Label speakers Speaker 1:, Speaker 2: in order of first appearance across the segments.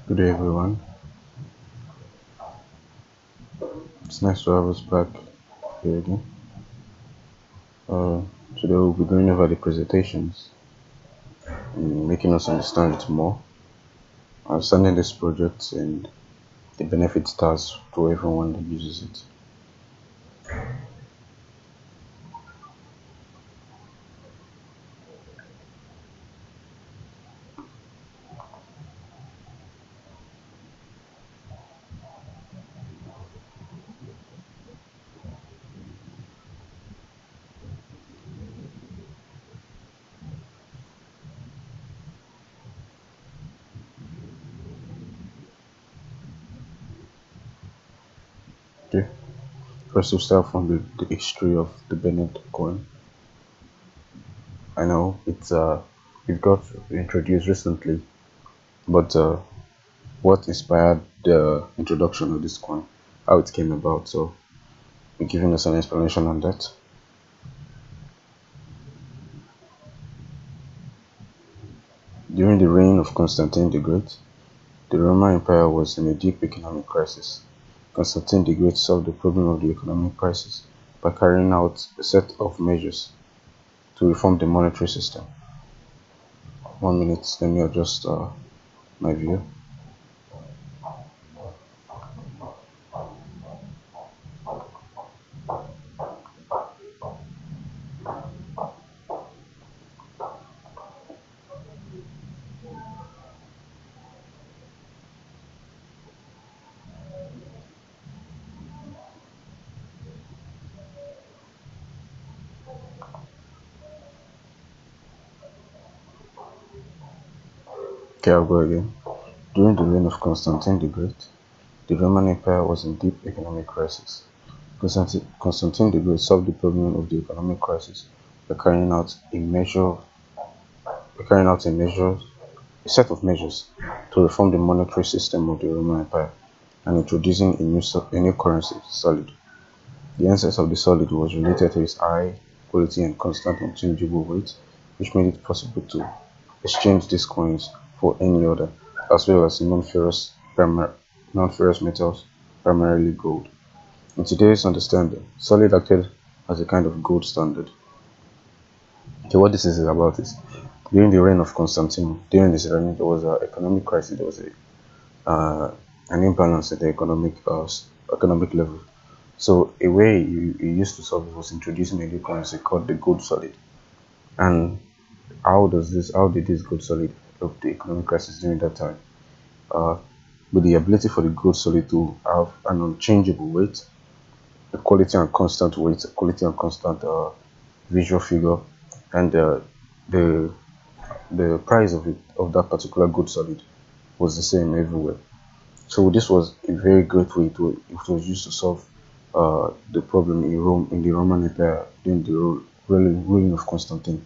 Speaker 1: Good day, everyone. It's nice to have us back here again. Uh, Today we'll be going over the presentations and making us understand it more, understanding this project and the benefits it has to everyone that uses it. Okay. First, we'll start from the history of the Bennett coin. I know it got introduced recently, but what inspired the introduction of this coin, how it came about. So, we're giving us an explanation on that. During the reign of Constantine the Great, the Roman Empire was in a deep economic crisis. Constantine the Great solved the problem of the economic crisis by carrying out a set of measures to reform the monetary system. 1 minute, let me adjust my view. Okay, I'll go again. During the reign of Constantine the Great, the Roman Empire was in deep economic crisis. Constantine the Great solved the problem of the economic crisis by a set of measures to reform the monetary system of the Roman Empire and introducing a new currency, solid. The essence of the solid was related to its high quality and constant unchangeable weight, which made it possible to exchange these coins for any other, as well as non-ferrous metals, primarily gold. In today's understanding, solid acted as a kind of gold standard. Okay, what this is about is during the reign of Constantine, during this reign, there was an economic crisis. There was an imbalance at the economic level. So a way you used to solve it was introducing a new currency called the gold solid. And how did this gold solid help the economic crisis during that time? With the ability for the gold solid to have an unchangeable weight, a quality and constant weight, a quality and constant visual figure, and the price of that particular gold solid was the same everywhere. So this was a very great way it was used to solve the problem in the Roman Empire during the ruling of Constantine.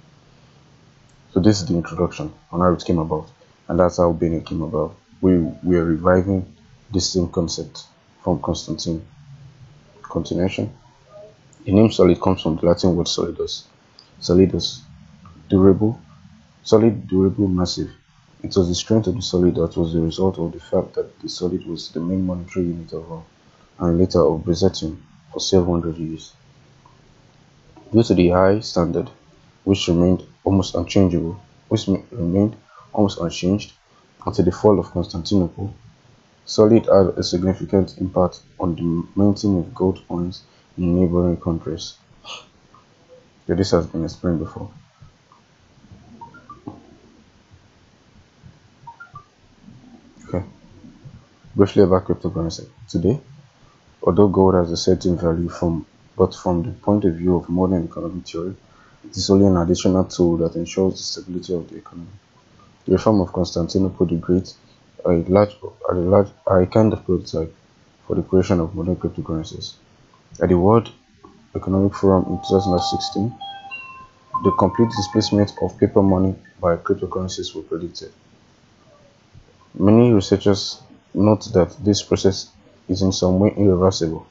Speaker 1: So this is the introduction on how it came about, and that's how Benin came about. We are reviving this same concept from Constantine. Continuation. The name solid comes from the Latin word solidus. Solidus, durable, solid, durable, massive. It was the strength of the solid that was the result of the fact that the solid was the main monetary unit of Rome and later of Byzantium for several hundred years. Due to the high standard, which remained almost unchanged until the fall of Constantinople, solid had a significant impact on the minting of gold coins in neighboring countries. So this has been explained before. Okay. Briefly about cryptocurrency. Today, although gold has a certain value but from the point of view of modern economic theory, it is only an additional tool that ensures the stability of the economy. The reform of Constantinople the Great are a kind of prototype for the creation of modern cryptocurrencies. At the World Economic Forum in 2016, the complete displacement of paper money by cryptocurrencies was predicted. Many researchers note that this process is in some way irreversible.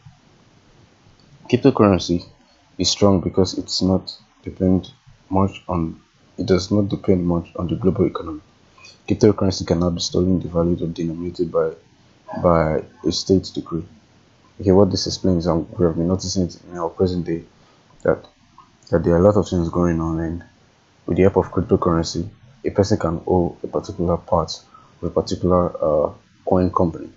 Speaker 1: Cryptocurrency is strong because it does not depend much on the global economy. Cryptocurrency cannot be stolen, devalued, or denominated by a state decree. Okay, what this explains, and we have been noticing it in our present day, that there are a lot of things going on, and with the help of cryptocurrency, a person can owe a particular part of a particular coin company,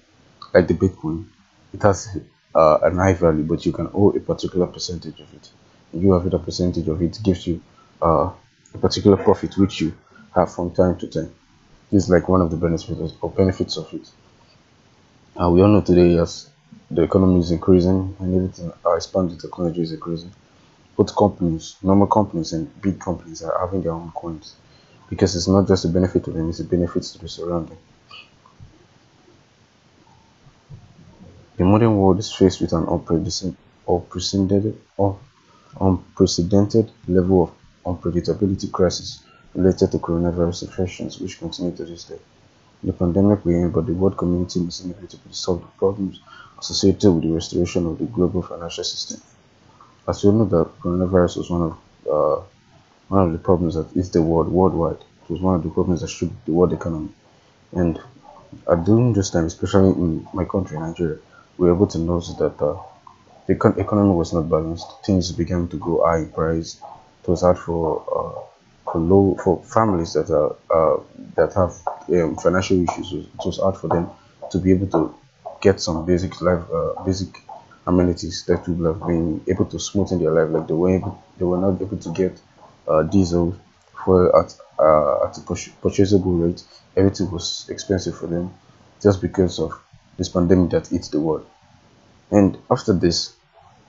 Speaker 1: like the Bitcoin. It has an high value, but you can owe a particular percentage of it. And you have a percentage of it gives you a particular profit, which you have from time to time. This is like one of the benefits of it. We all know today, as the economy is increasing and everything, our expanded technology is increasing. Both companies, normal companies and big companies, are having their own coins, because it's not just a benefit to them, it's a benefit to the surrounding. The modern world is faced with an unprecedented level of unpredictability crisis related to coronavirus infections, which continue to this day. The pandemic we in, but the world community must inevitably solve the problems associated with the restoration of the global financial system. As you know, that coronavirus was one of the problems that hit the world worldwide. It was one of the problems that shook the world economy. And during this time, especially in my country, Nigeria, we were able to notice that the economy was not balanced. Things began to go high in price. It was hard for families that have financial issues. It was hard for them to be able to get some basic amenities that would have been able to smoothen their life. Like they were not able to get diesel for at a purchasable rate. Everything was expensive for them, just because of this pandemic that hit the world. And after this,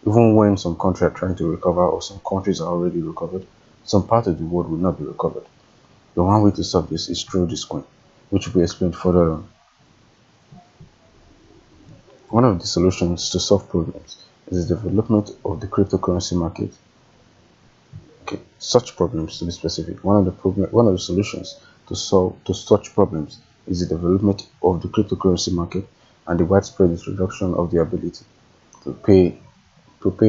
Speaker 1: even when some countries are trying to recover, or some countries are already recovered, some part of the world will not be recovered. The one way to solve this is through this coin, which will be explained further on. One of the solutions to solve problems is the development of the cryptocurrency market. Okay, such problems, to be specific, one of the solutions to such problems is the development of the cryptocurrency market and the widespread introduction of the ability to pay with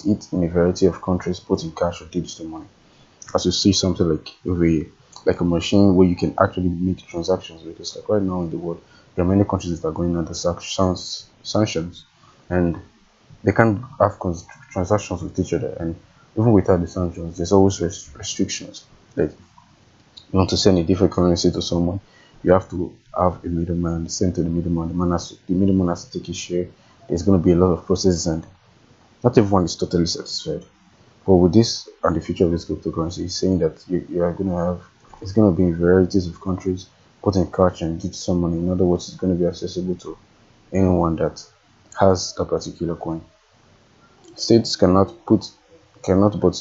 Speaker 1: it in a variety of countries, both in cash or digital money. As you see something like a machine where you can actually make transactions, because like right now in the world, there are many countries that are going under sanctions, and they can't have transactions with each other. And even without the sanctions, there's always restrictions. Like, you want to send a different currency to someone, you have to have a middleman, send to the middleman. The middleman has to take his share. There's going to be a lot of processes, and not everyone is totally satisfied. But with this and the future of this cryptocurrency, it's saying that it's going to be in varieties of countries, both in cash and digital money. In other words, it's going to be accessible to anyone that has that particular coin. States cannot but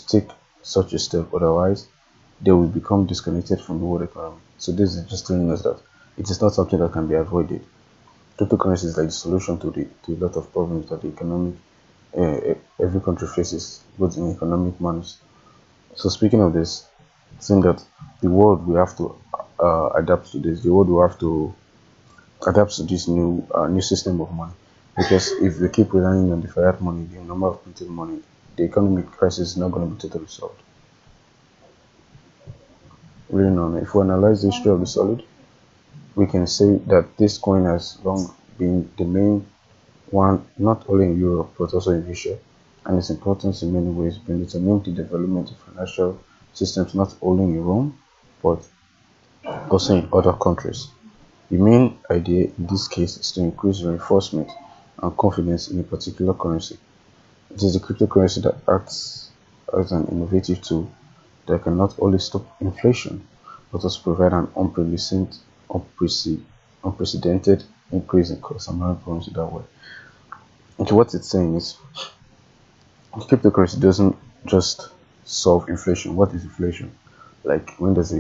Speaker 1: take such a step, otherwise they will become disconnected from the world economy. So this is just telling us that it is not something that can be avoided. Cryptocurrency is like the solution to a lot of problems that the economic every country faces, both in economic manners. So speaking of this, it seems that the world will have to adapt to this. The world will have to adapt to this new system of money, because if we keep relying on the fiat money, the number of printed money, the economic crisis is not going to be totally solved. Reading on, if we analyze the history of the solid, we can say that this coin has long been the main one, not only in Europe but also in Asia, and its importance in many ways been determined the development of financial systems not only in Rome but also in other countries. The main idea in this case is to increase reinforcement and confidence in a particular currency. It is the cryptocurrency that acts as an innovative tool that can not only stop inflation but also provide an unprecedented increase in cost. I'm not going to that way. Okay, what it's saying is cryptocurrency doesn't just solve inflation. What is inflation? Like when there's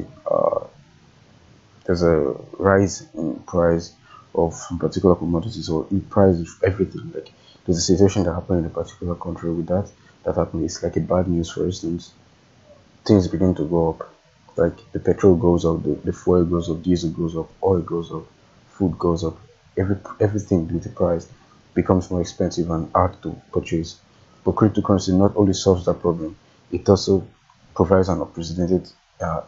Speaker 1: a rise in price of some particular commodities, or in price of everything. Like there's a situation that happened in a particular country with that happened. It's like a bad news, for instance. Things begin to go up. Like the petrol goes up, the fuel goes up, diesel goes up, oil goes up, food goes up. Everything with the price becomes more expensive and hard to purchase. But cryptocurrency not only solves that problem, it also provides an unprecedented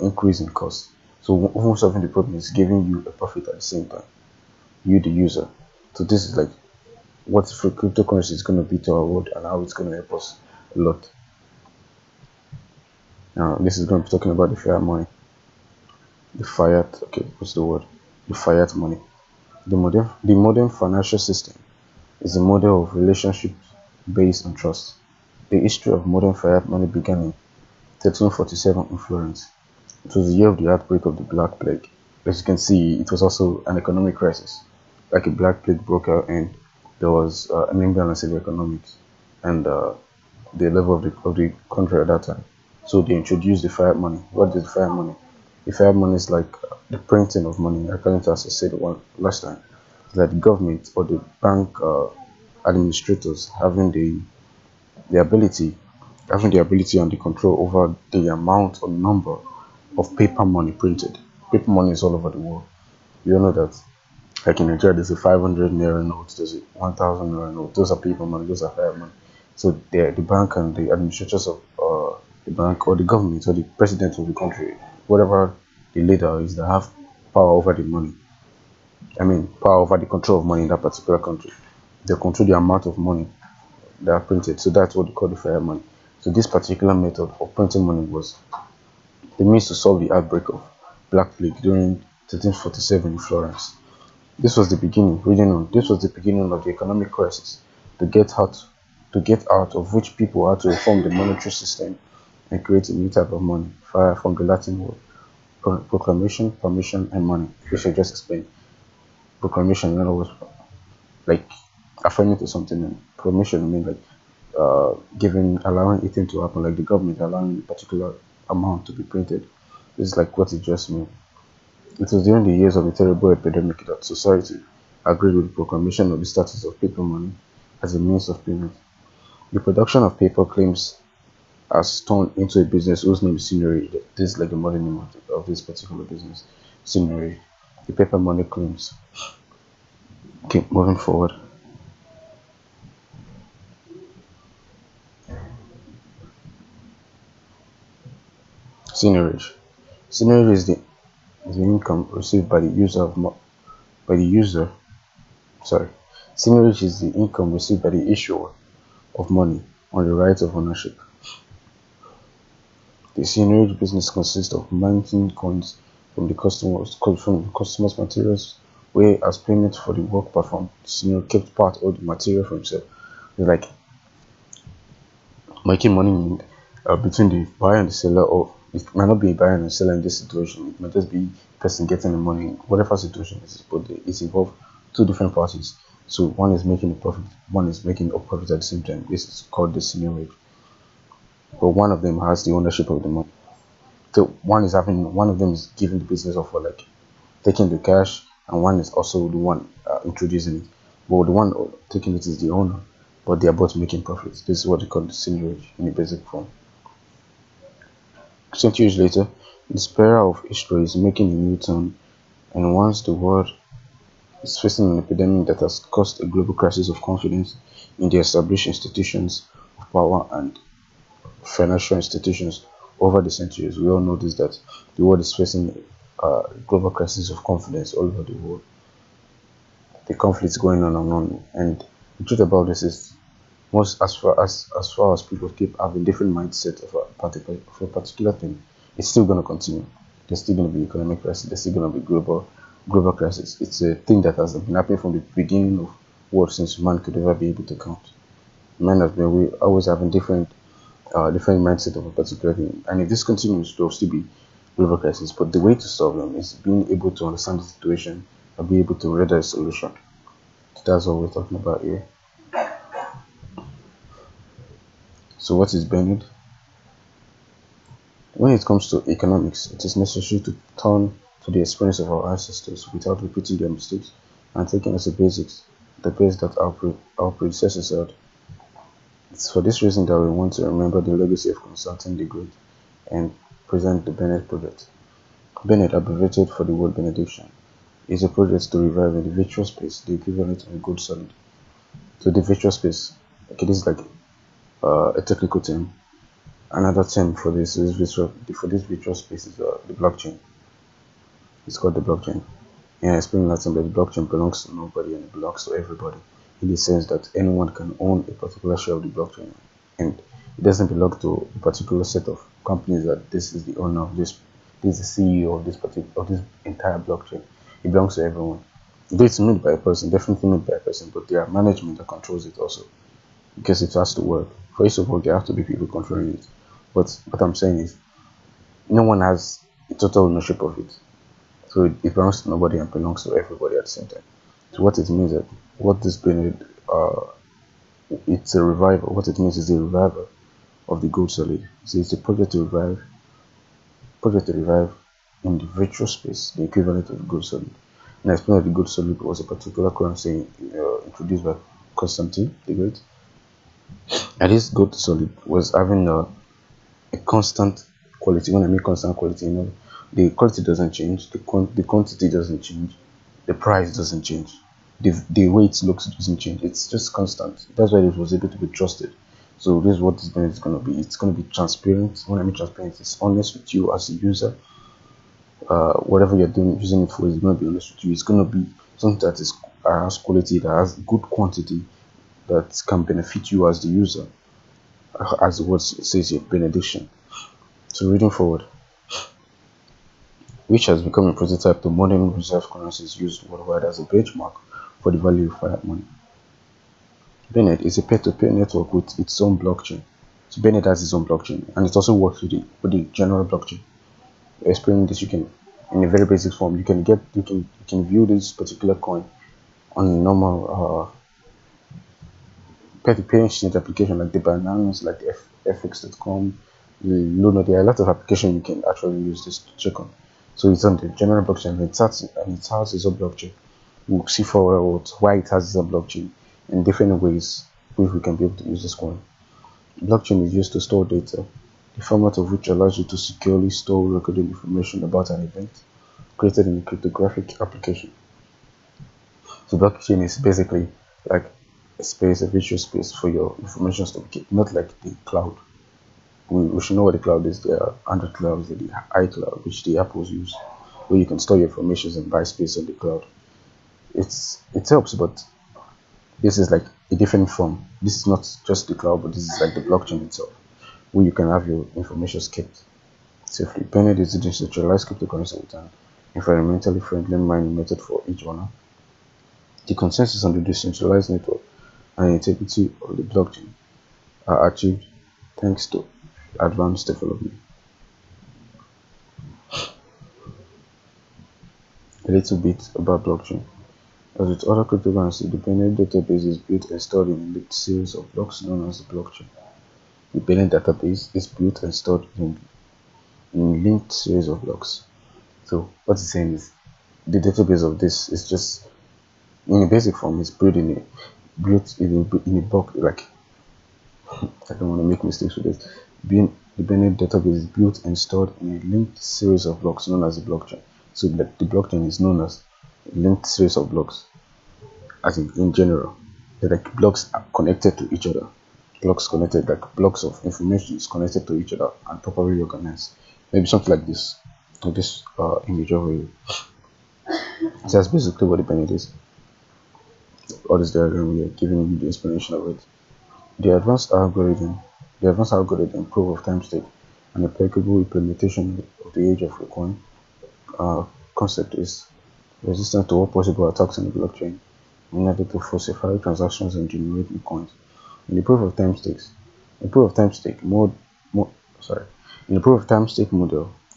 Speaker 1: increase in cost. So even solving the problem is giving you a profit at the same time, you the user. So this is like what cryptocurrency is going to be to our world and how it's going to help us a lot. Now this is going to be talking about the fiat money. The fiat, okay, what's the word? The fiat money. The modern financial system is a model of relationship based on trust. The history of modern fiat money began in 1347 in Florence. It was the year of the outbreak of the Black Plague. As you can see, it was also an economic crisis. Like a Black Plague broke out and there was an imbalance in the economics and the level of the country at that time. So they introduced the fiat money. What is the fiat money? The fiat money is like the printing of money. According to as I said one last time, it's like the government or the bank administrators having the ability and the control over the amount or number of paper money printed. Paper money is all over the world. You all know that. Like in Nigeria, there's a 500 naira note, there's a 1000 naira note. Those are paper money, those are fiat money. So the bank and the administrators of the bank or the government or the president of the country, whatever the leader is, that have power over the money. I mean, power over the control of money in that particular country. They control the amount of money that are printed. So that's what they call the fiat money. So this particular method of printing money was the means to solve the outbreak of Black Plague during 1347 in Florence. This was the beginning, reading on. This was the beginning of the economic crisis to get out of which people had to reform the monetary system and create a new type of money, fire from the Latin word proclamation, permission, and money, which I just explained. Proclamation, in other words, like affirming to something, and permission, I mean like allowing it to happen, like the government allowing a particular amount to be printed. This is like what it just means. It was during the years of a terrible epidemic that society agreed with the proclamation of the status of paper money as a means of payment. The production of paper claims has turned into a business whose name is seignory. This is like the modern name of this particular business, seignory. The paper money claims. Okay, moving forward. Seigniorage. Seigniorage is the income received by the user. Sorry. Seigniorage is the income received by the issuer of money on the right of ownership. The seigniorage business consists of minting coins from the customers' materials, where as payment for the work performed, the seignior kept part of the material for himself. It's like making money between the buyer and the seller, or it might not be a buyer and a seller in this situation. It might just be the person getting the money, whatever situation it is, but it's involved two different parties. So one is making a profit, one is making a profit at the same time. This is called the seigniorage. But one of them has the ownership of the money. So one of them is giving the business offer, like taking the cash, and one is also the one introducing it. But the one taking it is the owner, but they are both making profits. This is what they call the seigniorage in a basic form. Centuries later, the spiral of history is making a new turn, and once the world is facing an epidemic that has caused a global crisis of confidence in the established institutions of power and financial institutions over the centuries. We all notice that the world is facing a global crisis of confidence all over the world. The conflicts going on and on, and the truth about this is, as far as people keep having different mindset of a particular thing, it's still going to continue. There's still going to be economic crisis. There's still going to be global crisis. It's a thing that has been happening from the beginning of world since man could ever be able to count. Man has been always having different mindset of a particular thing, and if this continues, there will still be global crisis. But the way to solve them is being able to understand the situation and be able to render a solution. That's what we're talking about here. So what is Bernard? When it comes to economics, it is necessary to turn to the experience of our ancestors without repeating their mistakes and taking as a basics the base that our predecessors had. It's for this reason that we want to remember the legacy of Constantine the Great and present the Bennett Project. Bennett, abbreviated for the word benediction, is a project to revive in the virtual space the equivalent of a good solid. So the virtual space, okay, this is like a technical term. Another term for this virtual space is the blockchain. It's called the blockchain. And I explained that the blockchain belongs to nobody and it belongs to everybody, in the sense that anyone can own a particular share of the blockchain, and it doesn't belong to a particular set of companies that this is the owner of this is the CEO of this particular of this entire blockchain. It belongs to everyone. Though it's made by a person, definitely made by a person, but there are management that controls it also, because it has to work. For it to work, there have to be people controlling it. But what I'm saying is, no one has a total ownership of it. So it belongs to nobody and belongs to everybody at the same time. So what it means that what this being it's a revival. What it means is a revival of the gold solid. So it's a project to revive in the virtual space, the equivalent of the gold solid. And I explained that the gold solid was a particular currency introduced by Constantine the Great. And this gold solid was having a constant quality. When I mean constant quality, the quality doesn't change, the quantity doesn't change, the price doesn't change, the way it looks doesn't change. It's just constant. That's why it was able to be trusted. So this is what this is going to be. It's going to be transparent. When I mean transparent, it's honest with you as a user. Whatever you're doing, using it for, is going to be honest with you. It's going to be something that has quality, that has good quantity, that can benefit you as the user, as the word says here, benediction. So reading forward, which has become a prototype to modern reserve currencies used worldwide as a benchmark for the value of fiat money. Bennett is a peer-to-peer network with its own blockchain. So Bennett has its own blockchain, and it also works with the general blockchain. Explaining this, you can, in a very basic form, you can view this particular coin on a normal peer-to-peer exchange application like the Binance, like the FX.com, the Luno. There are a lot of applications you can actually use this to check on. So it's on the general blockchain, and it has its own blockchain. We'll see forward why it has its own blockchain in different ways which we can be able to use this coin. Blockchain is used to store data, the format of which allows you to securely store recorded information about an event created in a cryptographic application. So blockchain is basically like a virtual space for your information to be kept, not like the cloud. We should know what the cloud is. There are Android clouds, the iCloud, which the Apples use, where you can store your information and buy space on the cloud. It helps, but this is like a different form. This is not just the cloud, but this is like the blockchain itself, where you can have your information kept safely. Bennett is a decentralized cryptocurrency with an environmentally friendly mining method for each owner. The consensus on the decentralized network and integrity of the blockchain are achieved thanks to advanced development. A little bit about blockchain. As with other cryptocurrencies, the Bennett database is built and stored in a linked series of blocks known as the blockchain. The Bennett database is built and stored in a linked series of blocks. So what it's saying is, the database of this is just, in a basic form, it's built in a block. Like, I don't want to make mistakes with this. The Bennett database is built and stored in a linked series of blocks known as the blockchain. So the blockchain is known as a linked series of blocks, as in general. They're like blocks are connected to each other. Blocks connected, like blocks of information is connected to each other and properly organized. Maybe something like this, or this image over here. So that's basically what the Bennett is. All this diagram we are giving you the explanation of it. The advanced algorithm proof-of-timestake, an impeccable implementation of the age of Bitcoin concept, is resistant to all possible attacks on the blockchain in order to falsify transactions and generate new coins. In the proof-of-timestake model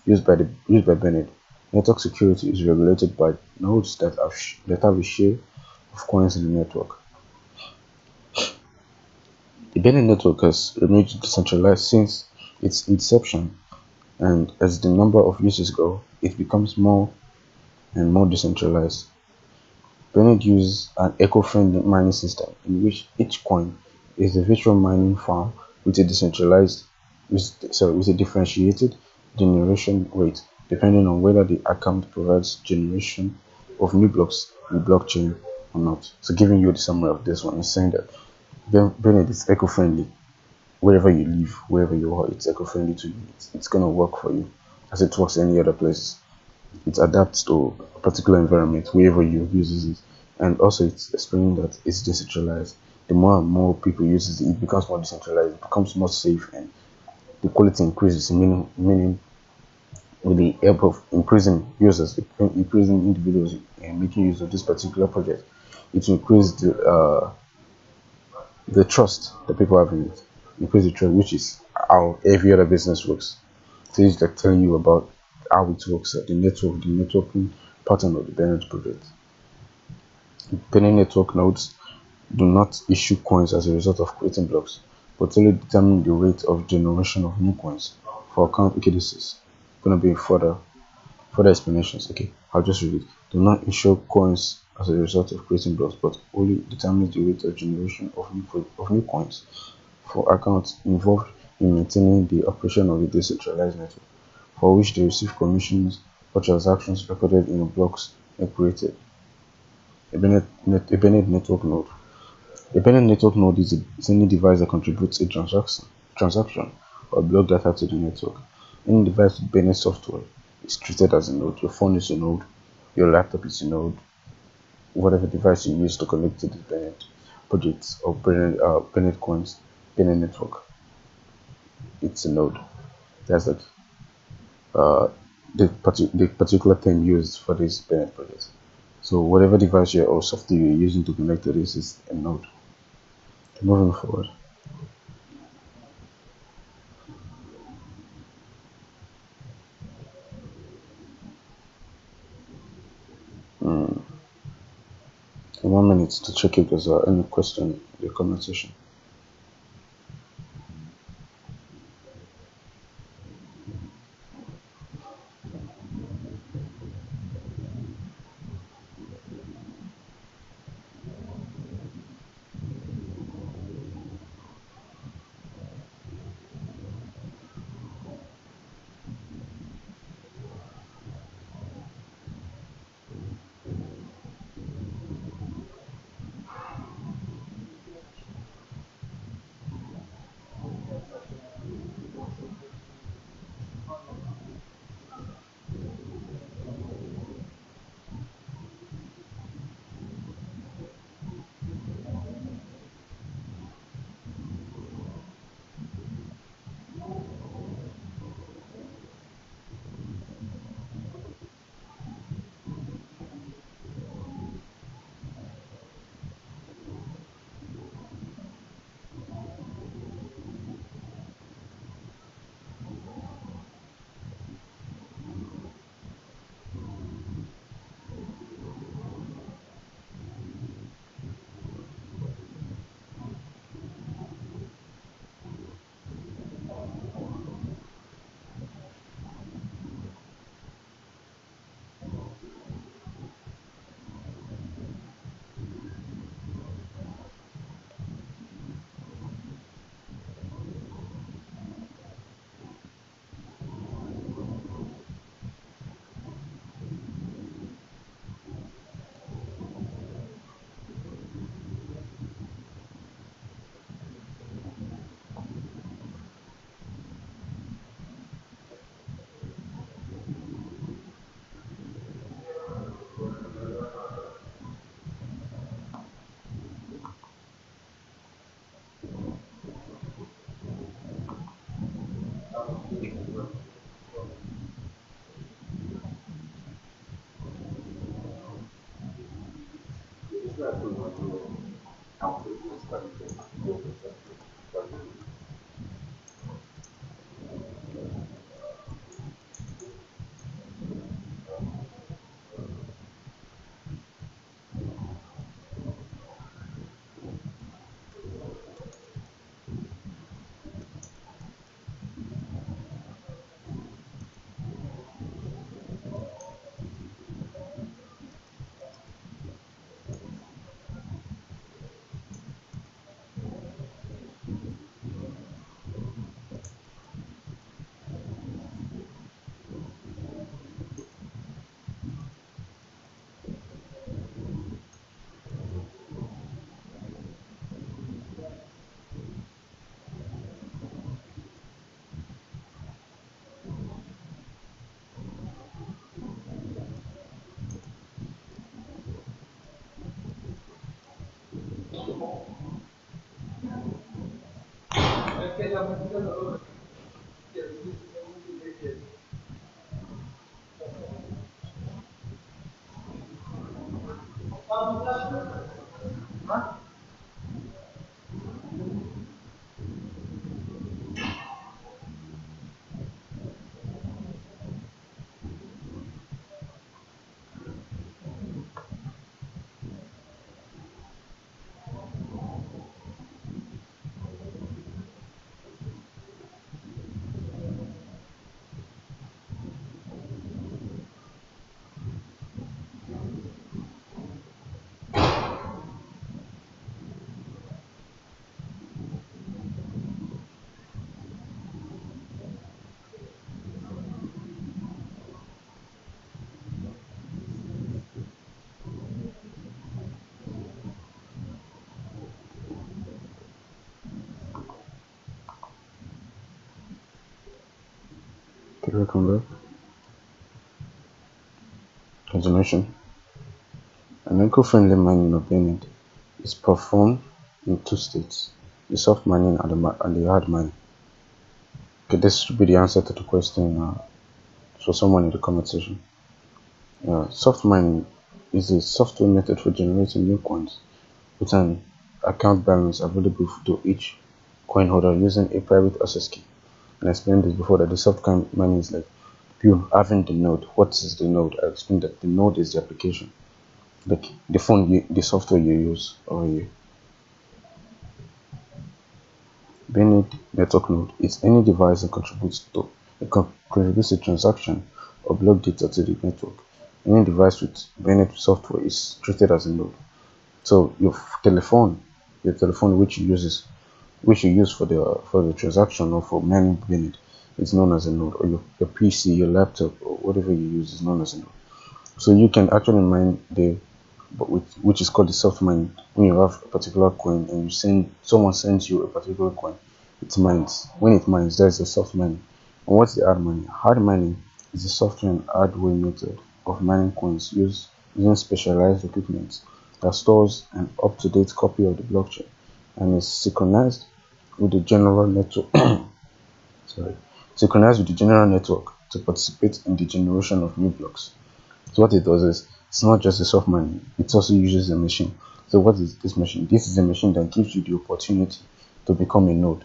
Speaker 1: used by Bennett, network security is regulated by nodes that have a share of coins in the network. The Bennett network has remained decentralized since its inception, and as the number of users grow, it becomes more and more decentralized. Bennett uses an eco-friendly mining system in which each coin is a virtual mining farm with a differentiated generation rate depending on whether the account provides generation of new blocks in the blockchain or not. So giving you the summary of this one is saying that Bennett is eco-friendly. Wherever you live, wherever you are, it's eco-friendly to you. It's gonna work for you as it works any other place. it adapts to a particular environment wherever you uses it, and also it's explaining that it's decentralized. The more and more people uses it, it becomes more decentralized, it becomes more safe, and the quality increases. Meaning with the help of increasing users, increasing individuals making use of this particular project, it will increase the trust that people have in it, increase the trust, which is how every other business works. So it's like telling you about how it works, the networking pattern of the Bennett project. Penny network nodes do not issue coins as a result of creating blocks, but only determine the rate of generation of new coins for account. Okay, this is gonna be further explanations. Okay, I'll just read it. Do not issue coins as a result of creating blocks, but only determines the rate of generation of new coins for accounts involved in maintaining the operation of a decentralized network, for which they receive commissions for transactions recorded in blocks and created. A Bennett network node. A Bennett network node is any device that contributes a transaction or block data to the network. Any device with Bennett software is treated as a node. Your phone is a node, your laptop is a node, whatever device you use to connect to the Bennett project or Bennett coins, Bennett network, it's a node. That's like uh, the particular term used for this Bennett project. So whatever device or software you're using to connect to this is a node. Moving forward. Mm. 1 minute to check if there's any question in the comment section. Okay, welcome back. As I mentioned, an eco-friendly mining of Bennett is performed in two states: the soft mining and the hard mining. Okay, this should be the answer to the question for someone in the comment section. Soft mining is a software method for generating new coins with an account balance available to each coin holder using a private access key. And I explained this before that the soft mining is like you having the node. What is the node? I explained that the node is the application, like the phone, the software you use, or Bennett network node is any device that contributes a transaction or block data to the network. Any device with Bennett software is treated as a node. So your telephone which you use for the transaction or for mining Bennett is known as a node, or your PC, your laptop, or whatever you use is known as a node. So you can actually mine which is called the soft mining. When you have a particular coin and someone sends you a particular coin, it mines. When it mines, there is a soft mining. And what's the hard mining? Hard mining is a software and hardware method of mining coins using specialized equipment that stores an up-to-date copy of the blockchain and is synchronized with the general network. Synchronized with the general network to participate in the generation of new blocks. So what it does is, it's not just a soft mining, it also uses a machine. So what is this machine? This is a machine that gives you the opportunity to become a node,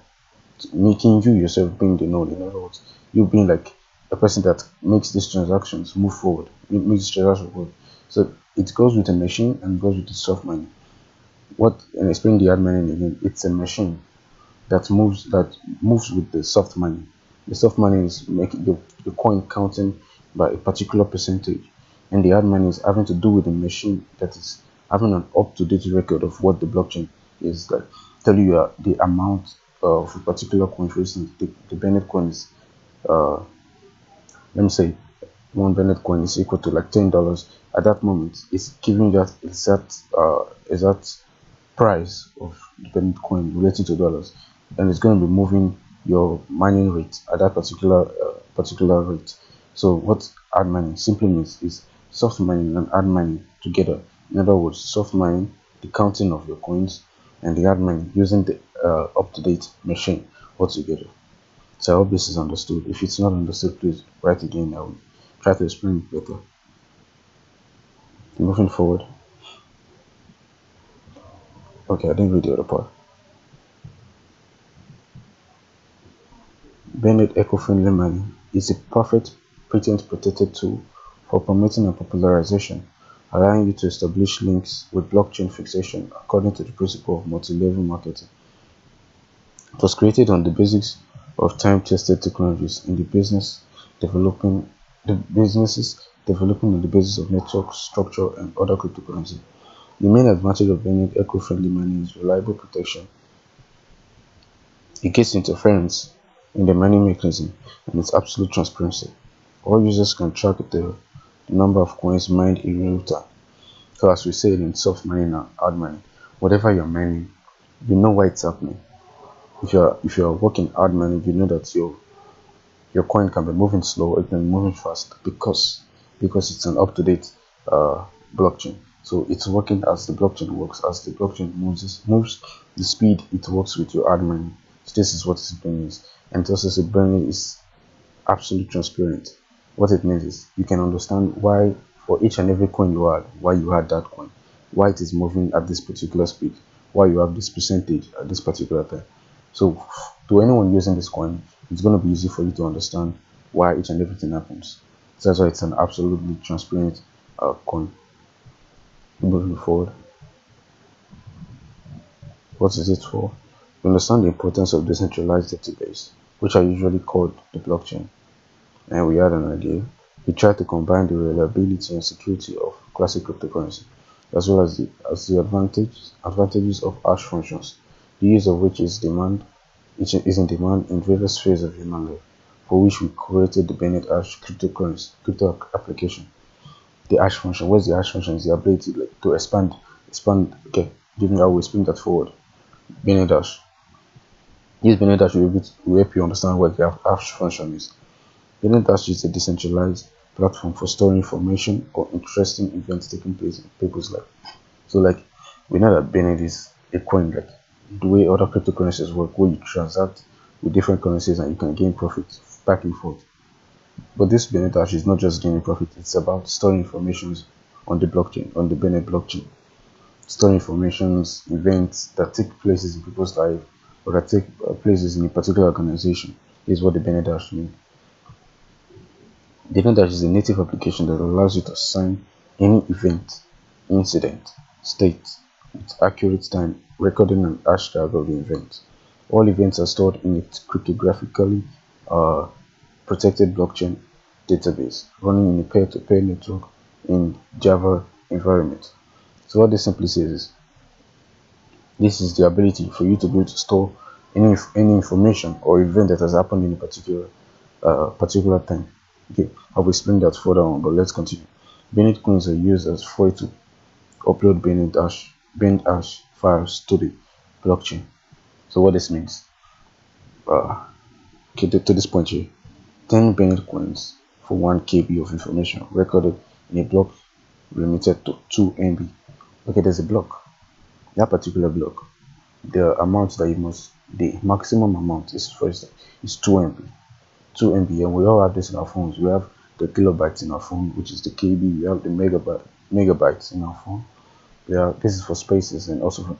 Speaker 1: making you yourself being the node. In other words, you being like a person that makes these transactions move forward, makes these transactions forward. So it goes with a machine and goes with the soft mining. And explain the hard mining again. It's a machine that moves with the soft mining. The soft mining is making the coin counting by a particular percentage, and the hard mining is having to do with the machine that is having an up-to-date record of what the blockchain is like. Tell you the amount of a particular coin. For instance, the Bennett coin is let me say one Bennett coin is equal to like $10. At that moment, it's giving that exact price of the Bennett coin related to dollars, and it's going to be moving your mining rate at that particular rate. So what hard mining simply means is soft mining and hard mining together. In other words, soft mining, the counting of your coins, and the hard mining using the up-to-date machine altogether. So I hope this is understood. If it's not understood, please write again. I will try to explain it better. Moving forward. Okay, I didn't read the other part. Bennett eco-friendly mining is a perfect patent-protected tool for promoting and popularization, allowing you to establish links with blockchain fixation according to the principle of multi-level marketing. It was created on the basis of time-tested technologies in the businesses developing on the basis of network structure and other cryptocurrency. The main advantage of Bennett eco-friendly mining is reliable protection against interference in the mining mechanism and its absolute transparency. All users can track the number of coins mined in real time. So as we say in soft mining and hard mining, whatever you're mining, you know why it's happening. If you're working hard mining, you know that your coin can be moving slow, it can be moving fast because it's an up-to-date blockchain. So it's working as the blockchain works. As the blockchain moves the speed it works with your hard mining. So this is what Bened is. And it also says Bened is absolute transparent. What it means is you can understand why for each and every coin you had, why you had that coin, why it is moving at this particular speed, why you have this percentage at this particular time. So to anyone using this coin, it's going to be easy for you to understand why each and everything happens. So that's why it's an absolutely transparent coin. Moving forward, what is it for? To understand the importance of decentralized database, which are usually called the blockchain, and we had an idea. We tried to combine the reliability and security of classic cryptocurrency, as well as the advantages of hash functions, the use of which is in demand in various spheres of human life, for which we created the Bened hash crypto application. The hash function. What's the hash function? Is the ability to expand. Okay, give me how we spin that forward. Bened hash. This Bened hash will help you understand what the hash function is. Bened hash is a decentralized platform for storing information or interesting events taking place in people's life. So, like, we know that Bened is a coin, like the way other cryptocurrencies work, where you transact with different currencies and you can gain profit back and forth. But this Bened hash is not just gaining profit; it's about storing information on the blockchain, on the Bened blockchain. Store informations, events that take places in people's life or that take places in a particular organization is what the Bened hash means. The Bened hash is a native application that allows you to assign any event, incident, state with accurate time, recording and hashtag of the event. All events are stored in a cryptographically protected blockchain database running in a peer-to-peer network in Java environment. So what this simply says is, this is the ability for you to be able to store any information or event that has happened in a particular time. Okay, I'll explain that further on, but let's continue. Bened coins are used as for you to upload Bened hash files to the blockchain. So what this means, okay, to this point here, 10 Bened coins for 1 KB of information recorded in a block limited to 2 MB. Okay, there's a block. That particular block, the amount that you must, the maximum amount is 2 MB. 2 MB, and we all have this in our phones. We have the kilobytes in our phone, which is the KB. We have the megabytes in our phone. This is for spaces and also for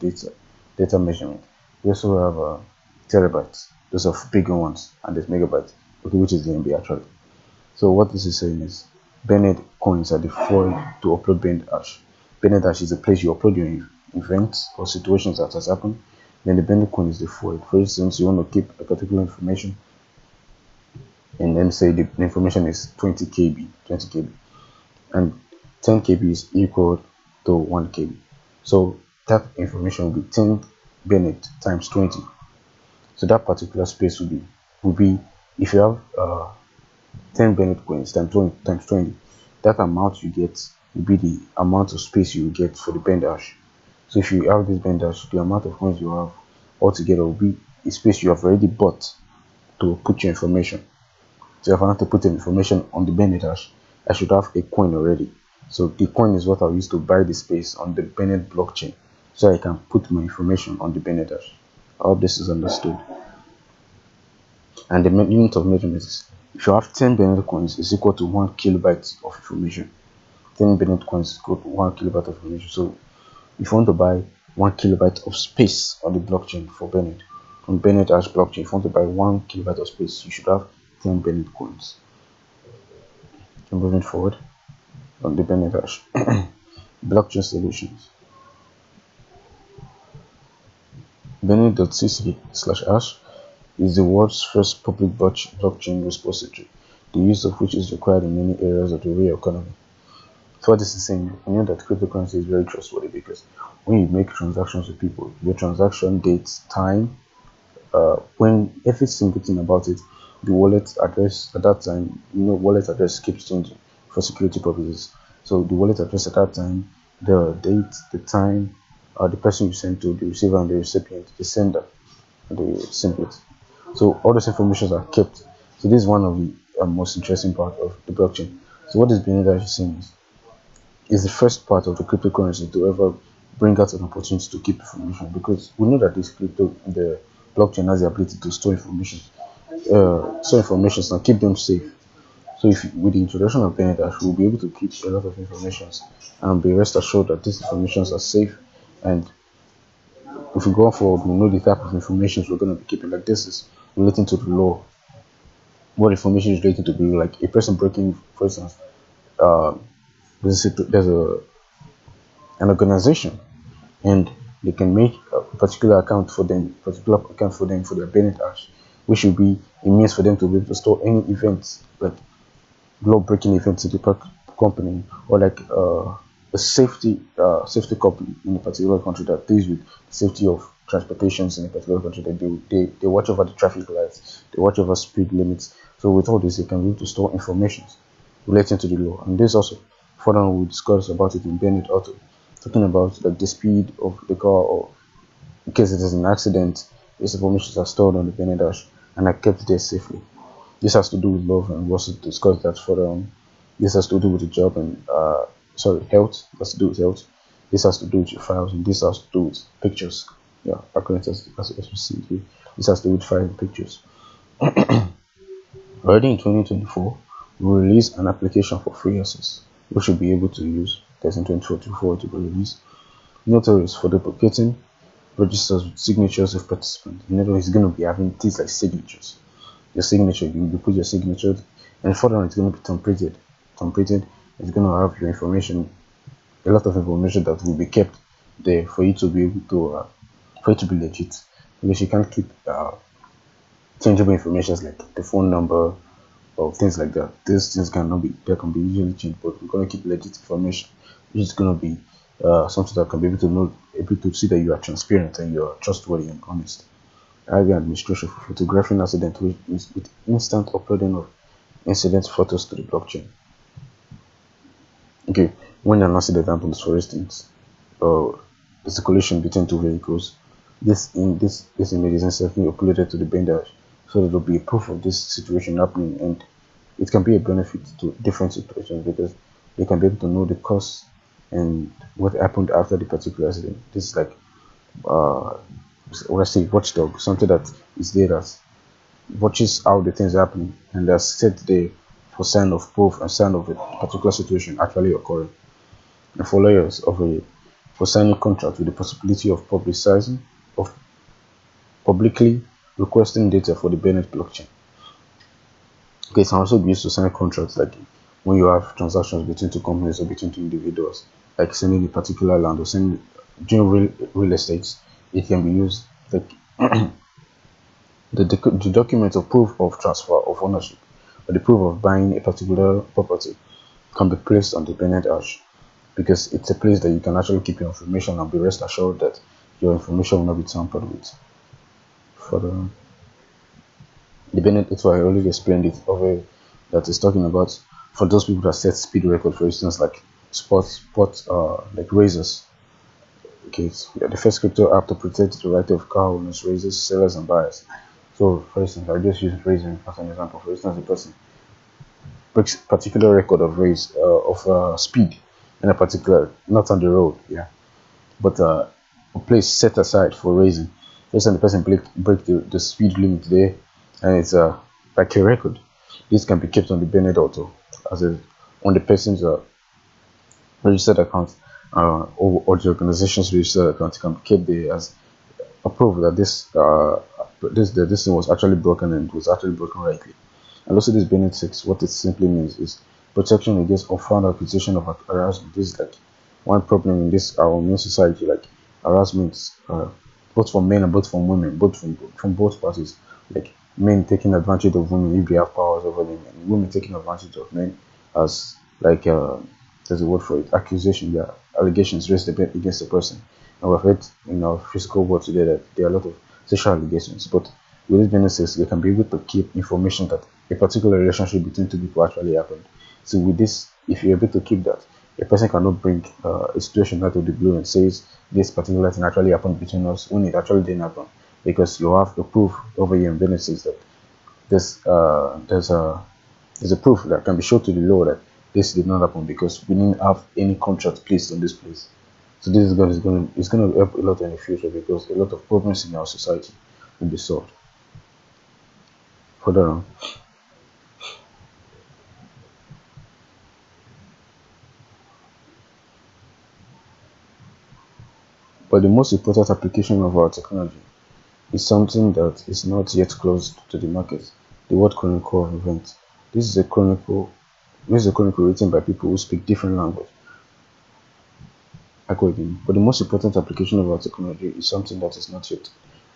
Speaker 1: data measurement. We also have terabytes. Those are bigger ones, and there's megabytes, okay, which is the MB actually. So what this is saying is, Bened coins are the foil to upload Bened hash. Bened hash is the place you upload your events or situations that has happened. Then the Bened coin is the foil. For instance, you want to keep a particular information, and then say the information is 20 KB, and 10 KB is equal to 1 KB. So that information will be 10 Bened times 20. So that particular space will be if you have 10 Bened coins times 20, that amount you get will be the amount of space you will get for the Bened hash. So if you have this Bened hash, the amount of coins you have altogether will be a space you have already bought to put your information. So if I want to put information on the Bened hash, I should have a coin already. So the coin is what I'll use to buy the space on the Bened blockchain, so I can put my information on the Bened hash. I hope this is understood. And the unit of measurement is, if you have 10 Bened coins, is equal to 1 kilobyte of information. 10 Bened coins is equal to 1 kilobyte of information. So if you want to buy 1 kilobyte of space on the blockchain for Bened, on Bened hash blockchain, if you want to buy 1 kilobyte of space, you should have 10 Bened coins. So moving forward on the Bened hash. Blockchain solutions. Bened.cc/hash is the world's first public blockchain repository, the use of which is required in many areas of the real economy. So what this is saying, you know that cryptocurrency is very trustworthy because when you make transactions with people, your transaction dates, time, when every single thing about it, the wallet address at that time, wallet address keeps changing for security purposes. So the wallet address at that time, the date, the time, the person you send to, the receiver and the recipient, the sender, and the simplet. So all those informations are kept. So this is one of the most interesting part of the blockchain. So what this Bened hash is saying is the first part of the cryptocurrency to ever bring out an opportunity to keep information, because we know that this blockchain has the ability to store information, and keep them safe. So if with the introduction of Bennett Dash, we'll be able to keep a lot of informations and be rest assured that these informations are safe. And if we go forward, we know the type of information we're going to be keeping. Like this is relating to the law. What information is relating to the law? Like a person breaking, for instance, there's an organization, and they can make a particular account for their Bennett Dash, which will be a means for them to be able to store any events, like law-breaking events in the company, or like a safety company in a particular country that deals with safety of transportations in a particular country. They watch over the traffic lights, they watch over speed limits. So with all this, they can be able to store information relating to the law. And this also further on we discuss about it in Bennett Auto, talking about like the speed of the car, or in case it is an accident, these information are stored on the Bennett Dash and are kept there safely. This has to do with love, and we'll also discuss that further on. This has to do with the job and health. Has to do with health. This has to do with your files, and this has to do with pictures. Yeah, according as we see here. This has to do with files and pictures. Already in 2024, we released an application for free access, which you'll be able to use. That's in 2024 to be released. Notaries for duplicating registers with signatures of participants. In other words, it's going to be having things like signatures. Your signature, you put your signature, and further on it's going to be templated. It's going to have your information, a lot of information that will be kept there for you to be able to for it to be legit, because you can't keep changeable information like the phone number or things like that. These things can be easily changed, but we're going to keep legit information, which is going to be something that can be able to see that you are transparent and you are trustworthy and honest. IV administration for photographing accident with instant uploading of incident photos to the blockchain. Okay, when an accident happens, for instance, there's a collision between two vehicles, this image is instantly uploaded to the Bennett Dash, so there will be a proof of this situation happening, and it can be a benefit to different situations because they can be able to know the cause and what happened after the particular accident. This is like let's say watchdog, something that is there that watches how the things happen and that's set there for sign of proof and sign of a particular situation actually occurring. And for lawyers for signing contract with the possibility of publicly requesting data for the Bennett blockchain. Okay, it can also be used to sign contracts like when you have transactions between two companies or between two individuals, like selling a particular land or selling during real estate. It can be used like the document of proof of transfer of ownership or the proof of buying a particular property can be placed on the Bennett Dash, because it's a place that you can actually keep your information and be rest assured that your information will not be tampered with. For the Bennett, it's why I already explained it over, that is talking about for those people that set speed record, for instance, like sports like races. Okay, the first crypto app to protect the right of car owners, raisers, sellers, and buyers. So, for instance, I just use racing as an example. For instance, a person breaks particular record of speed in a particular, not on the road, yeah, but a place set aside for racing. For instance, the person break the speed limit there, and it's like a record. This can be kept on the Bennett Auto on the person's registered account. Or the organization's registered account can be kept there as a proof that this thing was actually broken and was actually broken rightly. And also this Bennett 6, what it simply means is protection against unfounded accusation of harassment. This is like one problem in this our main society, like harassment, both from men and both from women, both from both parties, like men taking advantage of women if they have powers over them, and women taking advantage of men as like there's a word for it, accusation, yeah, allegations raised against a person. And we've heard in our physical world today that there are a lot of sexual allegations, but with this benefits, they can be able to keep information that a particular relationship between two people actually happened. So with this, if you're able to keep that, a person cannot bring a situation out of the blue and says this particular thing actually happened between us when it actually didn't happen, because you have the proof over here in benefits that there's a proof that can be shown to the law that this did not happen because we didn't have any contract placed on this place. So this is going to help a lot in the future, because a lot of problems in our society will be solved. Further on, but the most important application of our technology is something that is not yet closed to the market. The word chronicle of events. This is a chronicle. This is a chronicle written by people who speak different language. According, but the most important application of our technology is something that is not yet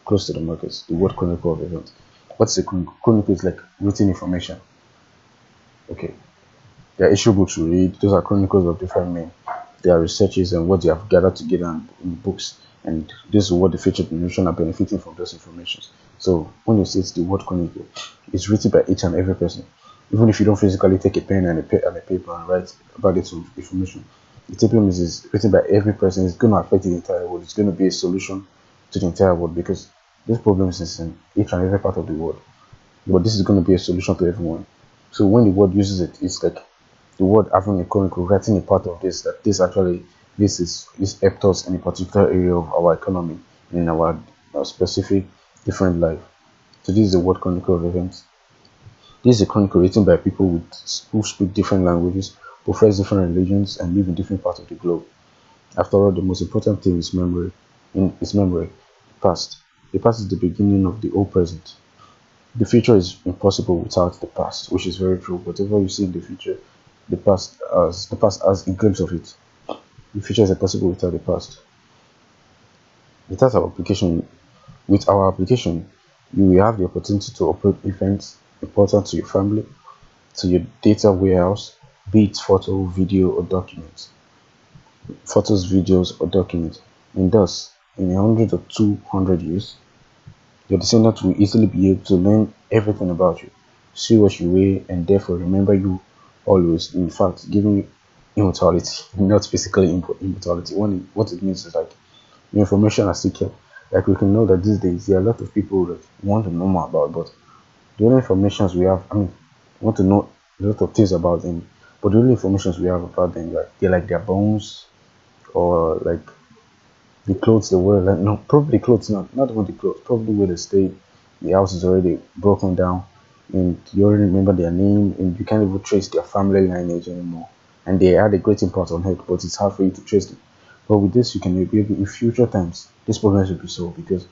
Speaker 1: close to the market. The word chronicle of events. What's a chronicle? Chronicle is like written information. Okay, there are issue books we read. Those are chronicles of different men. They are researches and what they have gathered together in books, and this is what the future generation are benefiting from those informations. So when you say it's the word chronicle, it's written by each and every person. Even if you don't physically take a pen and a paper and write about this information, the problem is written by every person. It's going to affect the entire world. It's going to be a solution to the entire world because this problem is in each and every part of the world. But this is going to be a solution to everyone. So when the word uses it, it's like the word having a chronicle, writing a part of this, that this helped us in a particular area of our economy, in our specific different life. So this is the word chronicle of events. This is a chronicle written by people who speak different languages, profess different religions, and live in different parts of the globe. After all, the most important thing is memory. Past. The past is the beginning of the whole present. The future is impossible without the past, which is very true. Whatever you see in the future, the past has a glimpse of it. The future is impossible without the past. With our application, you will have the opportunity to upload events important to your family, to your data warehouse, be it photo, video, or documents. Photos, videos, or documents. And thus, in 100 or 200 years, your descendants will easily be able to learn everything about you, see what you weigh, and therefore remember you always. In fact, giving you immortality, not physically immortality. What it means is like the information are still kept. Like we can know that these days there are a lot of people that want to know more about, but the only informations we have, want to know a lot of things about them, but the only informations we have about them, like they're like their bones, or like the clothes they wear. Like no, probably clothes, not even the clothes, probably where they stay. The house is already broken down, and you already remember their name, and you can't even trace their family lineage anymore. And they had a great impact on earth, but it's hard for you to trace them. But with this, you can be able, in future times, this problem should be solved because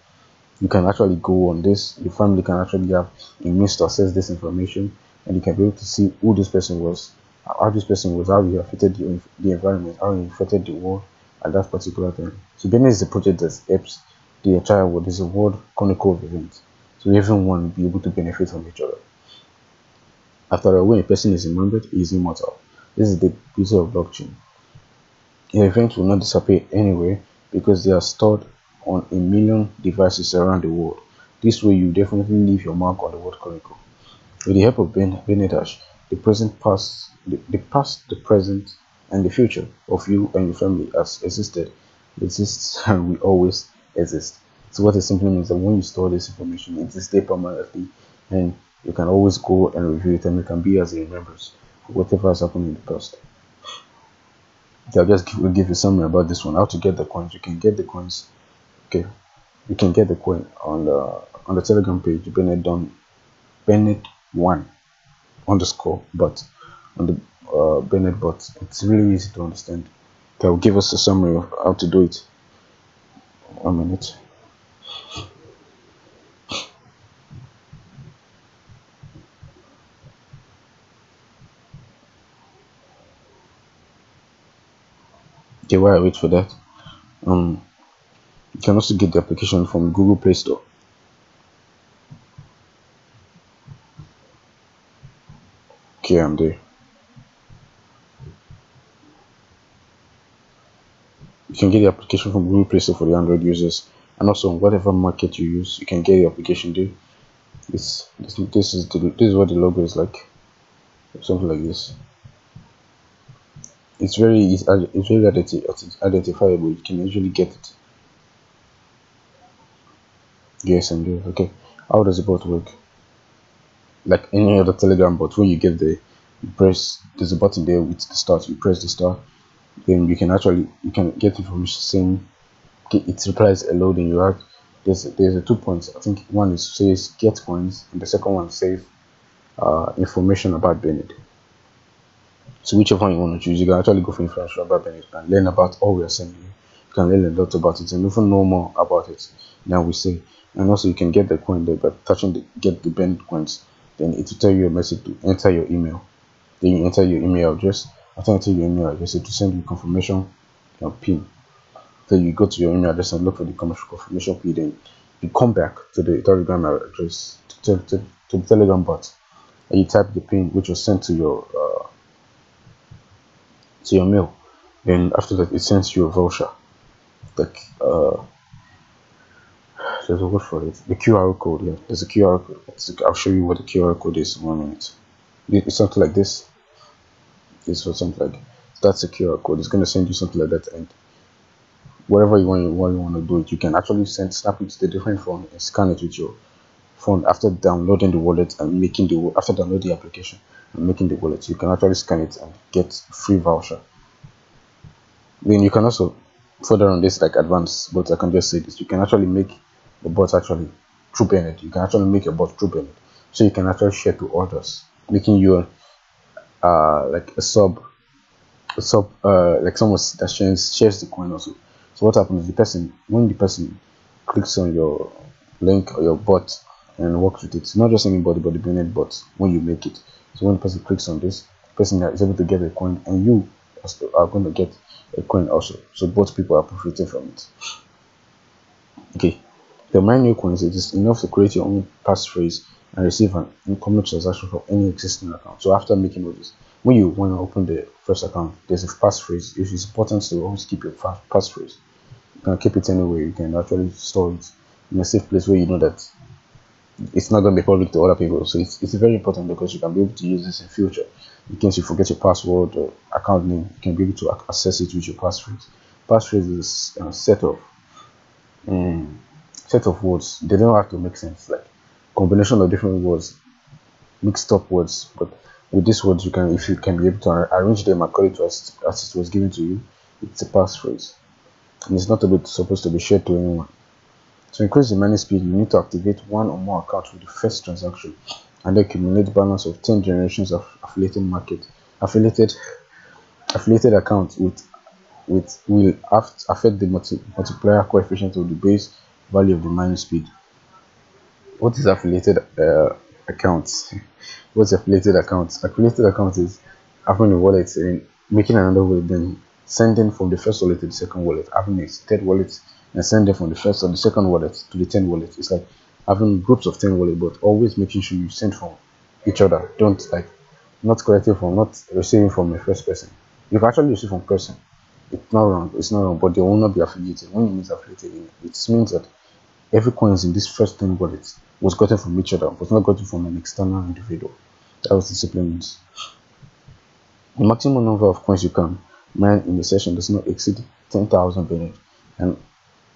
Speaker 1: you can actually go on this. Your family can actually have a means to access this information, and you can be able to see who this person was, how this person was, how he affected the environment, how he affected the world at that particular time. So Bene is a project that helps the entire world. It's a world chronicle of events. So everyone will be able to benefit from each other. After all, when a person is remembered, he is immortal. This is the beauty of blockchain. Your events will not disappear anywhere because they are stored on a million devices around the world. This way, you definitely leave your mark on the world chronicle. With the help of Bennett Hash, the past, the present, and the future of you and your family has exists, and will always exist. So what it simply means that when you store this information, it is there permanently, and you can always go and review it, and it can be as it remembers whatever has happened in the past. I'll just give you summary about this one. How to get the coins? You can get the coins. Okay, you can get the coin on the Telegram page. Bennett1 underscore but on the Bennett bot. It's really easy to understand. Okay, I'll give us a summary of how to do it. 1 minute. Okay, while I wait for that, you can also get the application from Google Play Store. Okay, I'm there. You can get the application from Google Play Store for the Android users, and also on whatever market you use, you can get the application there. This is what the logo is like, something like this. It's very identifiable. You can usually get it. Yes, I'm there. Okay, how does the bot work? Like any other Telegram bot, when you get there, you press, there's a button there with the start. You press the start, then you can get information saying, okay, it replies hello, then you add there's a 2 points. I think one is says get coins, and the second one says information about Bennett. So whichever one you want to choose, you can actually go for information about Bennett and learn about all we are saying. You can learn a lot about it and even know more about it than we say. And also you can get the coin there by touching the get the Bennett coins. Then it will tell you a message to enter your email. Then you enter your email address. After enter your email address, it will send you confirmation pin. Then you go to your email address and look for the confirmation pin. Then you come back to the Telegram address to the Telegram bot, and you type the pin which was sent to your mail. Then after that, it sends you a voucher. Like there's a word for it. The QR code. Yeah, there's a QR code. I'll show you what the QR code is in 1 minute. It's something like this. This or something like that's a QR code. It's going to send you something like that, and whatever you want to do it, you can actually snap it to the different phone and scan it with your phone after downloading the wallet and after downloading the application and making the wallet. You can actually scan it and get free voucher. Then you can also further on this, like advanced, but I can just say this: you can actually make the bot actually through Bennett. You can actually make a bot through Bennett, so you can actually share to others, making you like a sub like someone that shares the coin also. So what happens is when the person clicks on your link or your bot and works with it, not just anybody but the Bennett bot when you make it. So when the person clicks on this, the person is able to get a coin and you are going to get a coin also. So both people are profiting from it. Okay. To mine new coins, it is enough to create your own passphrase and receive an incoming transaction from any existing account. So after making all this, when you want to open the first account, there's a passphrase. It is important to always keep your passphrase. You can keep it anywhere. You can actually store it in a safe place where you know that it's not going to be public to other people. So it's very important because you can be able to use this in future. In case you forget your password or account name, you can be able to access it with your passphrase. Passphrase is a set of words. They don't have to make sense, like combination of different words, mixed up words, but with these words if you can be able to arrange them according to as it was given to you, it's a passphrase, and it's not supposed to be shared to anyone. To increase the mining speed, you need to activate one or more accounts with the first transaction and the accumulate balance of 10 generations of affiliated accounts will affect the multiplier coefficient of the base value of the mining speed. What is affiliated accounts? What's affiliated accounts? Affiliated account is having a wallet and making another wallet, then sending from the first wallet to the second wallet, having a third wallet and sending from the first or the second wallet to the 10 wallet. It's like having groups of 10 wallets, but always making sure you send from each other. Don't not receiving from the first person. You can actually receive from person. It's not wrong, but they will not be affiliated. When you mean affiliated, it means that every coins in this first 10 wallets was gotten from each other, was not gotten from an external individual. That was the supplements. The maximum number of coins you can mine in the session does not exceed 10,000 Bennett and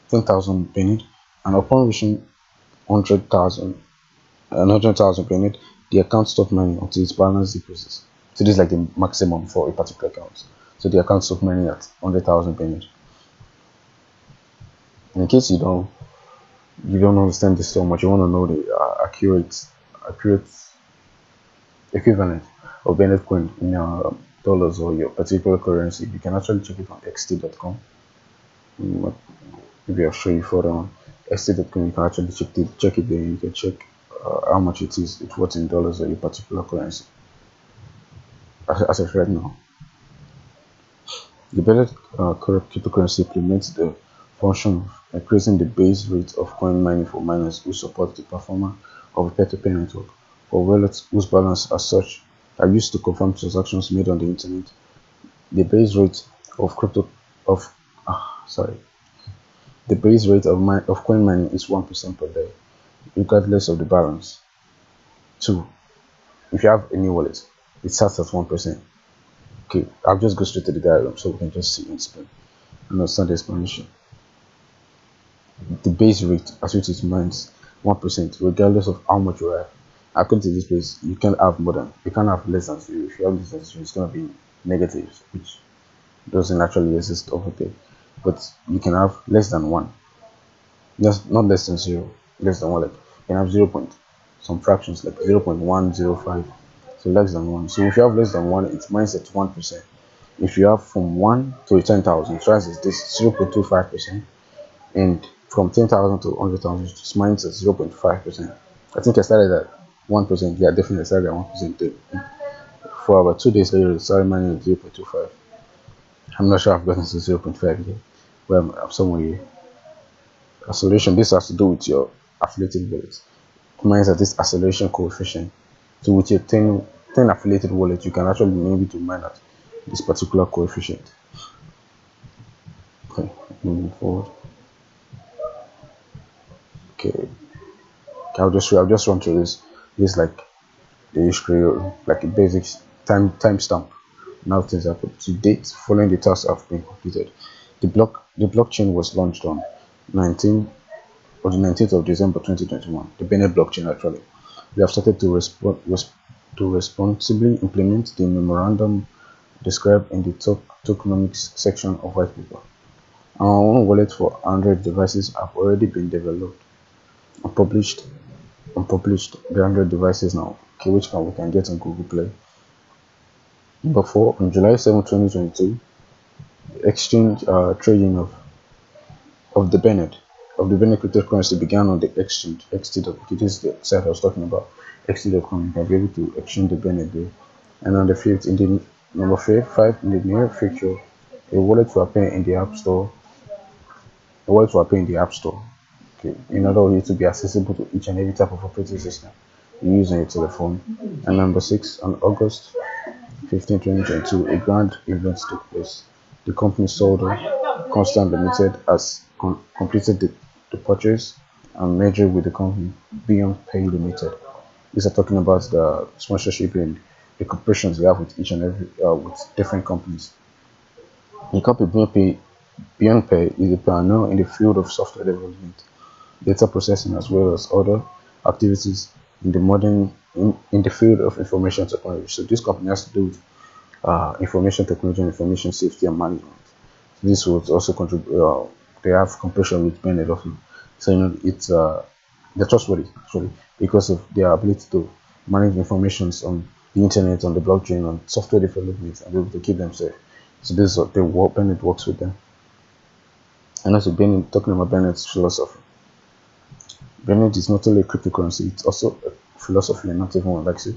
Speaker 1: 10,000 Bennett, and upon reaching 100,000 Bennett, the account stops mining until its balance decreases. So this is like the maximum for a particular account. So the account stops mining at 100,000 Bennett. In case you don't understand this so much, you want to know the accurate equivalent of Bennett coin in your dollars or your particular currency, you can actually check it on xt.com. Maybe I'll show you further on xt.com. You can actually check it there. You can check how much it is, it's what in dollars or your particular currency. As of right now, the Bennett cryptocurrency implements the function of increasing the base rate of coin mining for miners who support the performance of a peer-to-peer network, for wallets whose balance as such are used to confirm transactions made on the internet. The base rate of coin mining is 1% per day, regardless of the balance. 2. If you have any wallet, it starts at 1%. Okay, I'll just go straight to the diagram so we can just see and explain and understand the explanation. The base rate at which it mines 1%, regardless of how much you have. According to this place, you can't have less than 0. If you have less than 0, it's going to be negative, which doesn't actually exist over there. But you can have less than 1. Just not less than 0, less than 1. Like you can have 0 point some fractions like 0.105, so less than 1. So if you have less than 1, it mines at 1%. If you have from 1 to 10,000, tries is this 0.25%, and from 10,000 to 100,000, it's mines at 0.5%. I think I started at 1%. Yeah, definitely I started at 1%. For about 2 days later, it started mining at 0.25. I'm not sure I've gotten to 0.5 yet. Well, I'm somewhere here. Acceleration, this has to do with your affiliated wallet. It mines at this acceleration coefficient. So with your 10 affiliated wallet, you can actually maybe to mine at this particular coefficient. Okay, moving forward. Okay, I'll just run through this. This is like the history, like a basic timestamp. Now things happen. To date, following the tasks have been completed. The blockchain was launched on 19th of December 2021. The Bennett blockchain actually. We have started to responsibly implement the memorandum described in the tokenomics section of white paper. Our own wallet for Android devices have already been developed and published the Android devices now. Okay, which we can get on Google Play. Number 4, on July 7, 2022, the exchange trading of the Bennett cryptocurrency began on the exchange XT.com. This is the site I was talking about. XT.com. You can be able to exchange the Bennett there. And on the 5th, number 5 in the near future, a wallet will appear in the App Store. Okay, in order for it to be accessible to each and every type of operating system you use on your telephone. And number 6, on August 15, 2022, a grand event took place. The company Soldo Constant Limited has completed the purchase and merger with the company Beyond Pay Limited. These are talking about the sponsorship and the corporations they have with each and every with different companies. The company Beyond Pay is a pioneer in the field of software development, data processing, as well as other activities in the field of information technology. So this company has to do with information technology, information safety, and management. This would also contribute. They have cooperation with Bennett also, so it's they're trustworthy actually because of their ability to manage information on the internet, on the blockchain, on software development, and be able to keep them safe. So this is what Bennett works with them. And also Bennett, talking about Bennett's philosophy. Bennett is not only a cryptocurrency; it's also a philosophy, and not everyone likes it.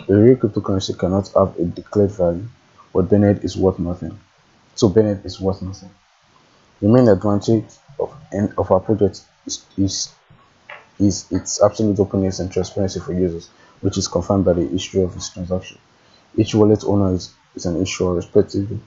Speaker 1: A real cryptocurrency cannot have a declared value, but Bennett is worth nothing. So Bennett is worth nothing. The main advantage of our project is its absolute openness and transparency for users, which is confirmed by the history of its transaction. Each wallet owner is an issuer respectively.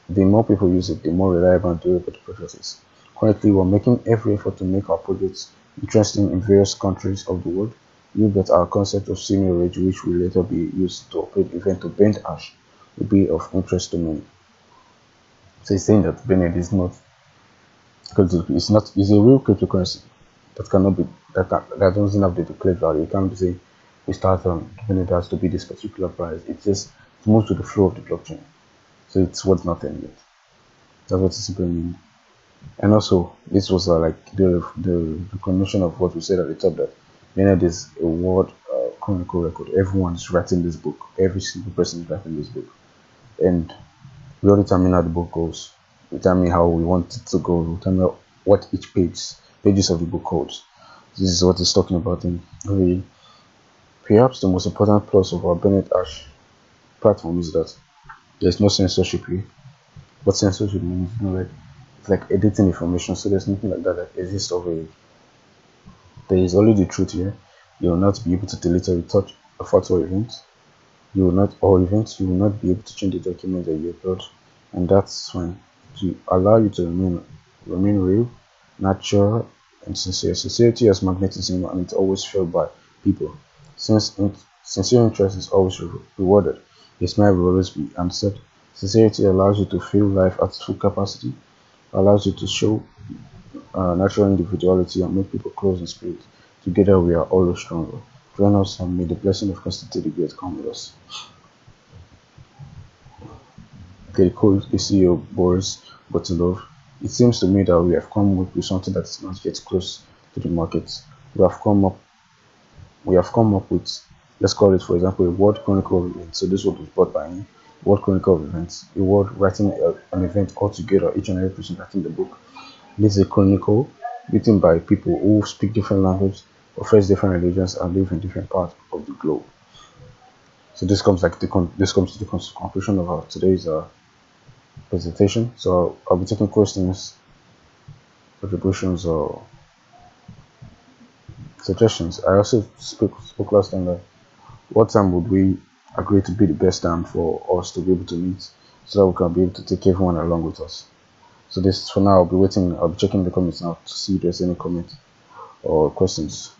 Speaker 1: The more people use it, the more reliable and durable the project is. Currently, we're making every effort to make our projects interesting in various countries of the world. You bet our concept of seigniorage, which will later be used to operate event to bend hash, will be of interest to many. So he's saying that Bennett is not it's a real cryptocurrency that cannot be that doesn't have the declared value. You can't say we start on Bennett has to be this particular price. It moves with the flow of the blockchain. So it's worth nothing yet. That's what it simply means. And also, this was like the recognition of what we said at the top, that Bennett is a world chronicle record. Everyone's writing this book. Every single person is writing this book, and we all determine how the book goes. We determine how we want it to go. We determine what each pages of the book holds. This is what it's talking about. And perhaps the most important plus of our Bennett Ash platform is that there's no censorship here. What censorship means, it's like editing information. So there's nothing like that exists over here. There is only the truth here. You will not be able to delete or retouch a photo or event. You will not be able to change the document that you upload, and that's fine. To allow you to remain real, natural, and sincere. Sincerity has magnetism, and it's always felt by people. Since sincere interest is always rewarded, a smile will always be answered. Sincerity allows you to feel life at full capacity, allows you to show natural individuality, and make people close in spirit. Together we are always stronger. Join us, and may the blessing of Constantine the Great come with us. Okay, cool. The CEO Boris Botulov, it seems to me that we have come up with something that is not yet close to the market. We have come up with, let's call it, for example, a word chronicle of events. So this was bought by me. Word chronicle of events. A word writing an event all together, each and every person writing the book. This is a chronicle written by people who speak different languages, profess different religions, and live in different parts of the globe. So this comes to the conclusion of our today's presentation. So I'll be taking questions, contributions, or suggestions. I also spoke last time that what time would we agree to be the best time for us to be able to meet, so that we can be able to take everyone along with us. So this, for now, I'll be checking the comments now to see if there's any comment or questions.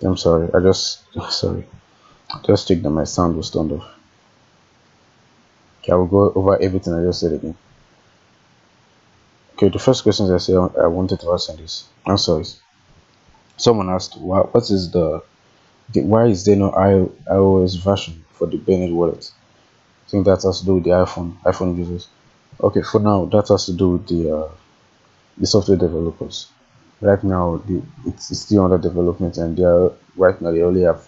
Speaker 1: I'm sorry. I just sorry. Just check that my sound was turned off. Okay, I will go over everything I just said again. Okay, the first question I said I wanted to ask on this answer is someone asked what is why is there no iOS version for the Bennett wallet? I think that has to do with the iPhone users. Okay, for now that has to do with the software developers. Right now, it's still under development, and right now they only have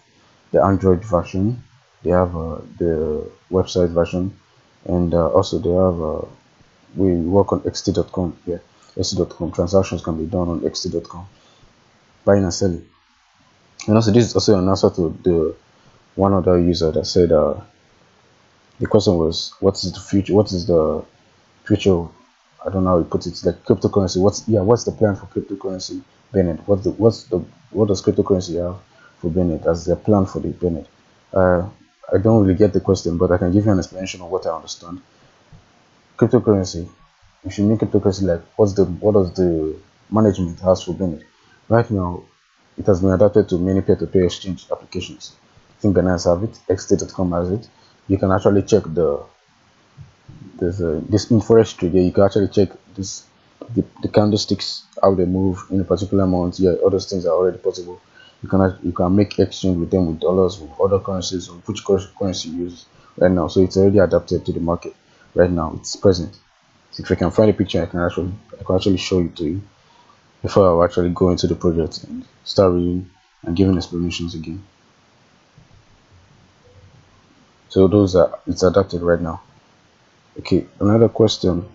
Speaker 1: the Android version. They have the website version, and also they have we work on xt.com. Yeah, xt.com transactions can be done on xt.com, buying and selling. And also, this is also an answer to the one other user that said the question was, what is the future? What is the future? I don't know how he put it. It's like cryptocurrency. What's the plan for cryptocurrency, Bennett? What does cryptocurrency have for Bennett as their plan for the Bennett? I don't really get the question, but I can give you an explanation of what I understand. Cryptocurrency. If you mean cryptocurrency, like what does the management has for Bennett? Right now, it has been adapted to many peer-to-peer exchange applications. I think Binance have it, xt.com has it. You can actually check this in forex trade. Yeah, you can actually check the candlesticks, how they move in a particular month. Yeah, all those things are already possible. You can make exchange with them with dollars, with other currencies, or which currency you use right now. So it's already adapted to the market right now. It's present. So if I can find a picture, I can actually show it to you before I actually go into the project and start reading and giving explanations again. So it's adapted right now. Okay, another question.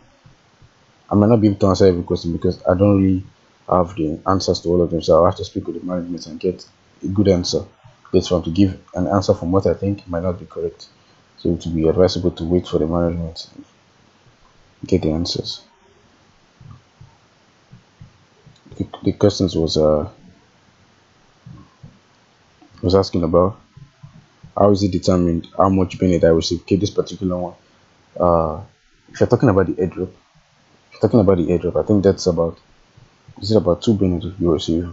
Speaker 1: I might not be able to answer every question because I don't really have the answers to all of them. So I'll have to speak with the management and get a good answer. Based on to give an answer from what I think might not be correct. So it would be advisable to wait for the management and get the answers. The questions was asking about how is it determined how much benefit I receive. Okay, this particular one. If you're talking about the airdrop, I think that's about, is it about 2 benefit you receive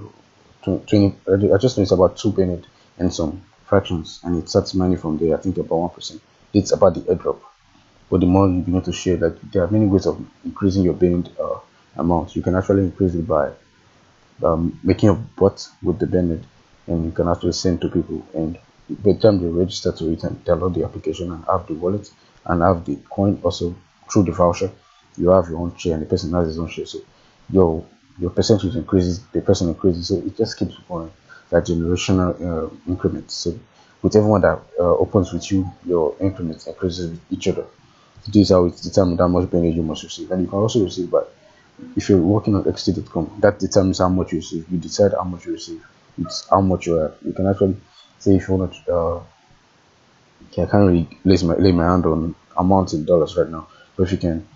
Speaker 1: 20, I just know it's about 2 benefit and some fractions, and it starts money from there. I think about 1%. It's about the airdrop. But the more you begin to share, like there are many ways of increasing your benefit amount. You can actually increase it by making a bot with the benefit, and you can actually send to people, and by the time they register to it and download the application and have the wallet and have the coin also through the voucher, you have your own share and the person has his own share. So your percentage increases, the person increases, so it just keeps going, that generational increments. So with everyone that opens with you, your increments increases with each other. So this is how it's determined how much benefit you must receive, and you can also receive by, if you're working on xt.com, that determines how much you receive. You decide how much you receive. It's how much you can actually say, if you want to okay, I can't really lay my hand on amounts in dollars right now, but if you can,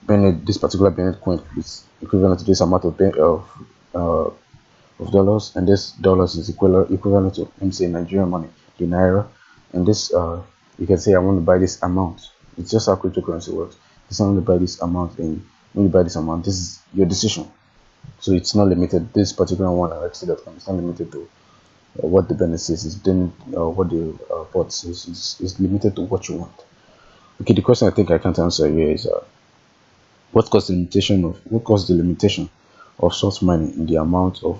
Speaker 1: Bennett, this particular Bennett coin is equivalent to this amount of dollars, and this dollars is equivalent to, let me say, Nigerian money, the naira, and this you can say I want to buy this amount. It's just how cryptocurrency works. It's only buy this amount, and when you buy this amount, this is your decision. So it's not limited. This particular one at XT.com is not limited to what the benefit is. Then what the bot says is limited to what you want. Okay, the question I think I can't answer here is what caused the limitation of source mining in the amount of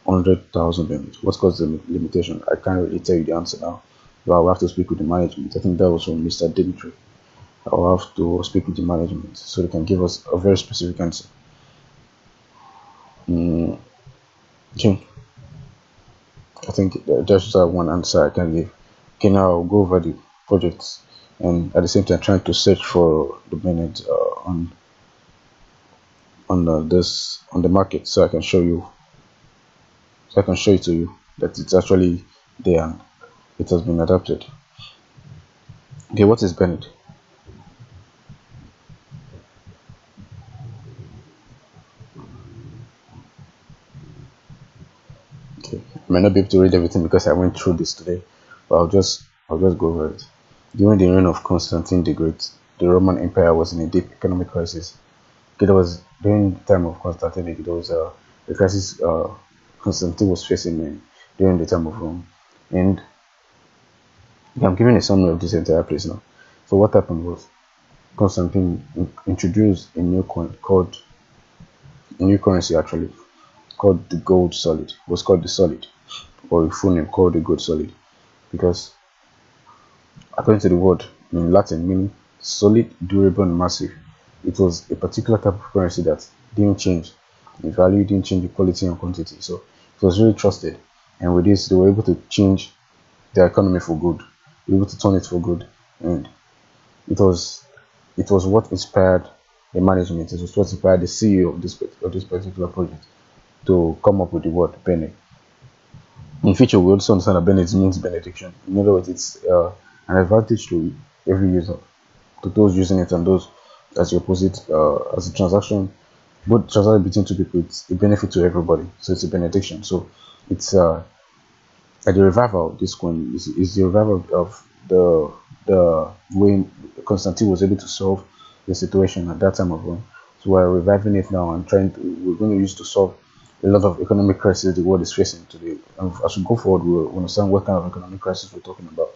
Speaker 1: 100,000 benefits? What caused the limitation? I can't really tell you the answer now, but I will have to speak with the management. I think that was from Mr. Dimitri. I will have to speak with the management so they can give us a very specific answer. Okay, I think that's one answer I can give. Okay, now I'll go over the projects and at the same time trying to search for the minute on the market, so I can show you, to you that it's actually there and it has been adapted. Okay, what is Bennett? Okay, I may not be able to read everything because I went through this today, but I'll just go over it. During the reign of Constantine the Great, the Roman Empire was in a deep economic crisis. Okay, there was during the time of Constantine, there was the crisis Constantine was facing in during the time of Rome. And I'm giving a summary of this entire place now. So what happened was Constantine introduced a new currency actually called the gold solid. It was called the solid, or a full name called the gold solid, because according to the word in Latin meaning solid, durable, and massive, it was a particular type of currency that didn't change. The value didn't change, the quality and quantity. So it was really trusted, and with this they were able to change their economy for good. They were able to turn it for good, and it was what inspired the management. It was what inspired the CEO of this particular project to come up with the word Bene. In future, we also understand that Bene means benediction. In other words, it's an advantage to every user, to those using it and those as the opposite, as a transaction, both transaction between two people, it's a benefit to everybody. So it's a benediction. So it's like the revival of this coin is the revival of the way Constantine was able to solve the situation at that time of Rome. So we're reviving it now and we're going to use to solve a lot of economic crisis the world is facing today. And as we go forward, we'll understand what kind of economic crisis we're talking about.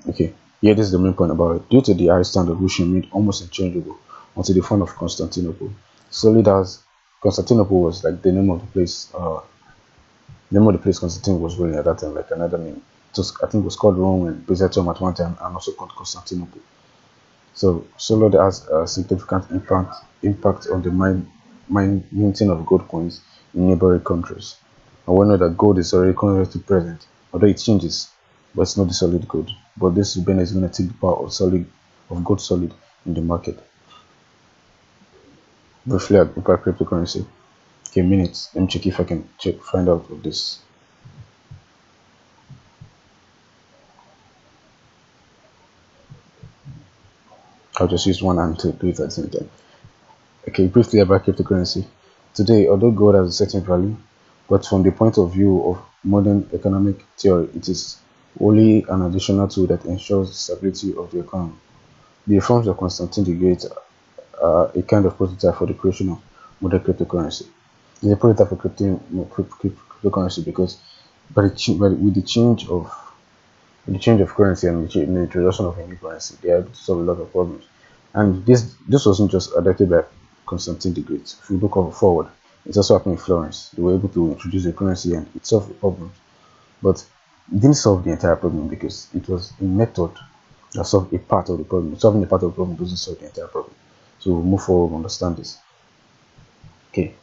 Speaker 1: Okay, here this is the main point about it. Due to the high standard, which remained almost unchangeable until the fall of Constantinople. Solid as Constantinople was like the name of the place. The name of the place Constantine was ruling at that time, like another name. I think it was called Rome and Byzantium at one time, and also called Constantinople. So Solid has a significant impact on the minting of gold coins in neighboring countries. And we know that gold is already currently present, although it changes, but it's not the solid gold. But this Ben is going to take the power of gold solid in the market. Briefly about cryptocurrency. Okay, minutes. Let me check if I can find out of this. I'll just use one hand to do it at the same time. Okay, briefly about cryptocurrency. Today, although gold has a certain value, but from the point of view of modern economic theory, it is only an additional tool that ensures the stability of the economy. The reforms of Constantine the Great are a kind of prototype for the creation of modern cryptocurrency. It's a prototype for cryptocurrency because with the change of currency and the introduction of a new currency, they are able to solve a lot of problems. And this wasn't just adopted by Constantine the Great. If you look forward, it's also happened in Florence. They were able to introduce a currency and it solved the problem. But it didn't solve the entire problem because it was a method that solved a part of the problem. Solving a part of the problem doesn't solve the entire problem. So we'll move forward and understand this. Okay.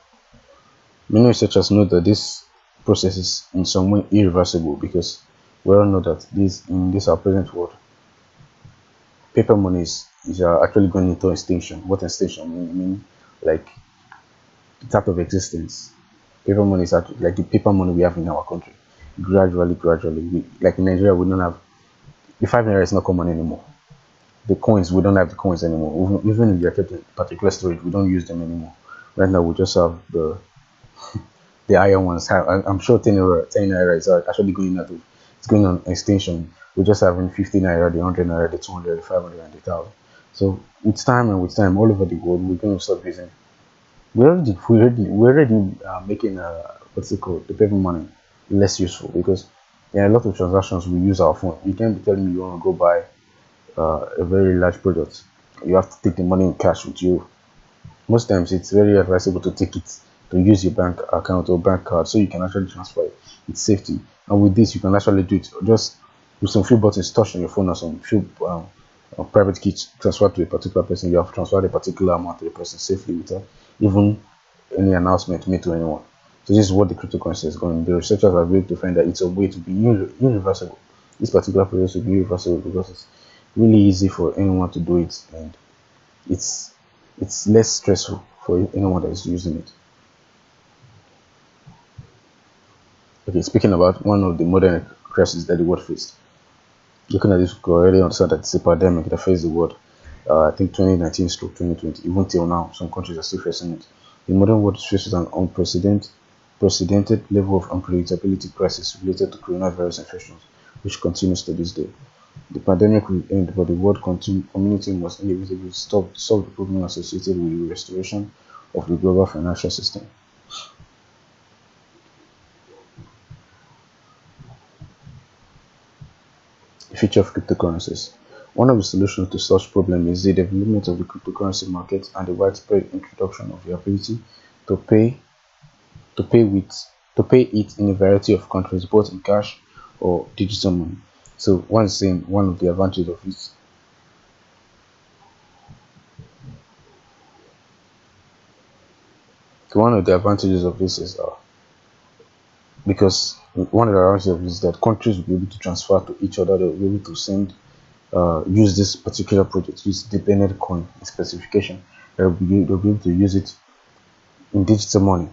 Speaker 1: Many researchers know that this process is in some way irreversible because we all know that in this our present world, paper money is actually going into extinction. What extinction? I mean like it's out of existence. Paper money is actually like the paper money we have in our country. Gradually, like in Nigeria, we don't have the 5 naira is not common anymore. The coins, we don't have the coins anymore. Even if they are kept in particular storage, we don't use them anymore. Right now, we just have the iron ones. I'm sure 10 naira is actually going out of, it's going on extinction. We're just having 50 naira, the 100 naira, the 200, the 500, and the 1000. So with time, all over the world, we're going to start using. We're already making what's it called, the paper money less useful because there are a lot of transactions we use our phone. You can't be telling me you want to go buy a very large product. You have to take the money in cash with you. Most times it's very advisable to take it, to use your bank account or bank card so you can actually transfer it. It's safety, and with this you can actually do it just with some few buttons touched on your phone or some few private keys transferred to a particular person. You have transferred a particular amount to the person safely without even any announcement made to anyone. So this is what the cryptocurrency is going. The researchers have been able to find that it's a way to be irreversible. This particular process will be irreversible because it's really easy for anyone to do it, and it's less stressful for anyone that is using it. Okay, speaking about one of the modern crises that the world faced. Looking at this, we already understand that it's a pandemic that faced the world. I think 2019 to 2020, even till now, some countries are still facing it. The modern world faces an unprecedented level of unpredictability crisis related to coronavirus infections, which continues to this day. The pandemic will end, but the world community must inevitably solve the problem associated with the restoration of the global financial system. Future of cryptocurrencies. One of the solutions to such problem is the development of the cryptocurrency market and the widespread introduction of the ability to pay to pay with to pay it in a variety of countries, both in cash or digital money. So one is saying one of the advantages of it. One of the advantages of this is because one of the advantages of this is that countries will be able to transfer to each other. They'll be able to send use this particular project, use the Bennett coin specification. They'll be able to use it in digital money,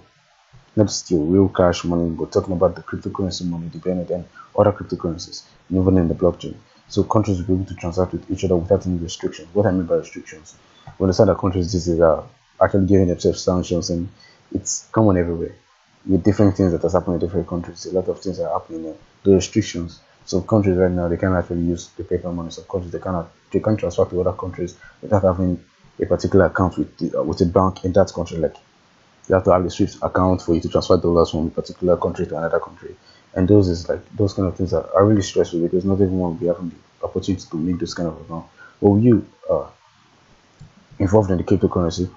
Speaker 1: not still real cash money, but talking about the cryptocurrency money, the Bennett and other cryptocurrencies, and even in the blockchain. So countries will be able to transact with each other without any restrictions. What I mean by restrictions, we understand that countries these days are actually giving themselves sanctions, and it's common everywhere. With different things that has happened in different countries, a lot of things are happening there. The restrictions. Some countries right now they can't actually use the paper money. Some countries they can't transfer to other countries without having a particular account with a bank in that country. Like you have to have a Swift account for you to transfer dollars from a particular country to another country. And those kind of things are really stressful because not everyone will be having the opportunity to make those kind of account. But when you involved in the cryptocurrency,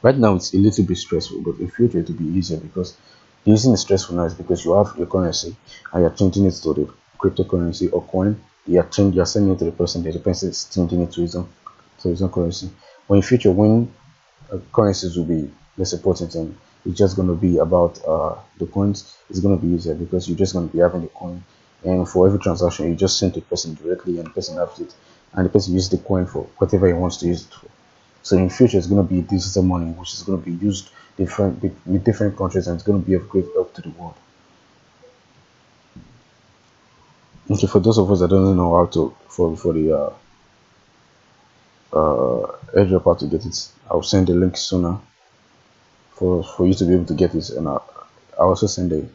Speaker 1: right now it's a little bit stressful, but in future it will be easier because the reason it's stressful now is because you have your currency and you're changing it to the cryptocurrency or coin. You're sending it to the person is changing it to his own currency. But in future, when currencies will be less important and it's just going to be about the coins, it's going to be easier because you're just going to be having the coin, and for every transaction you just send to the person directly and the person has it, and the person uses the coin for whatever he wants to use it for. So in future it's going to be digital money which is going to be used with different countries, and it's going to be of great help to the world. Okay, for those of us that don't know how to for the airdrop, how to get it, I'll send the link sooner for you to be able to get it, and I also send the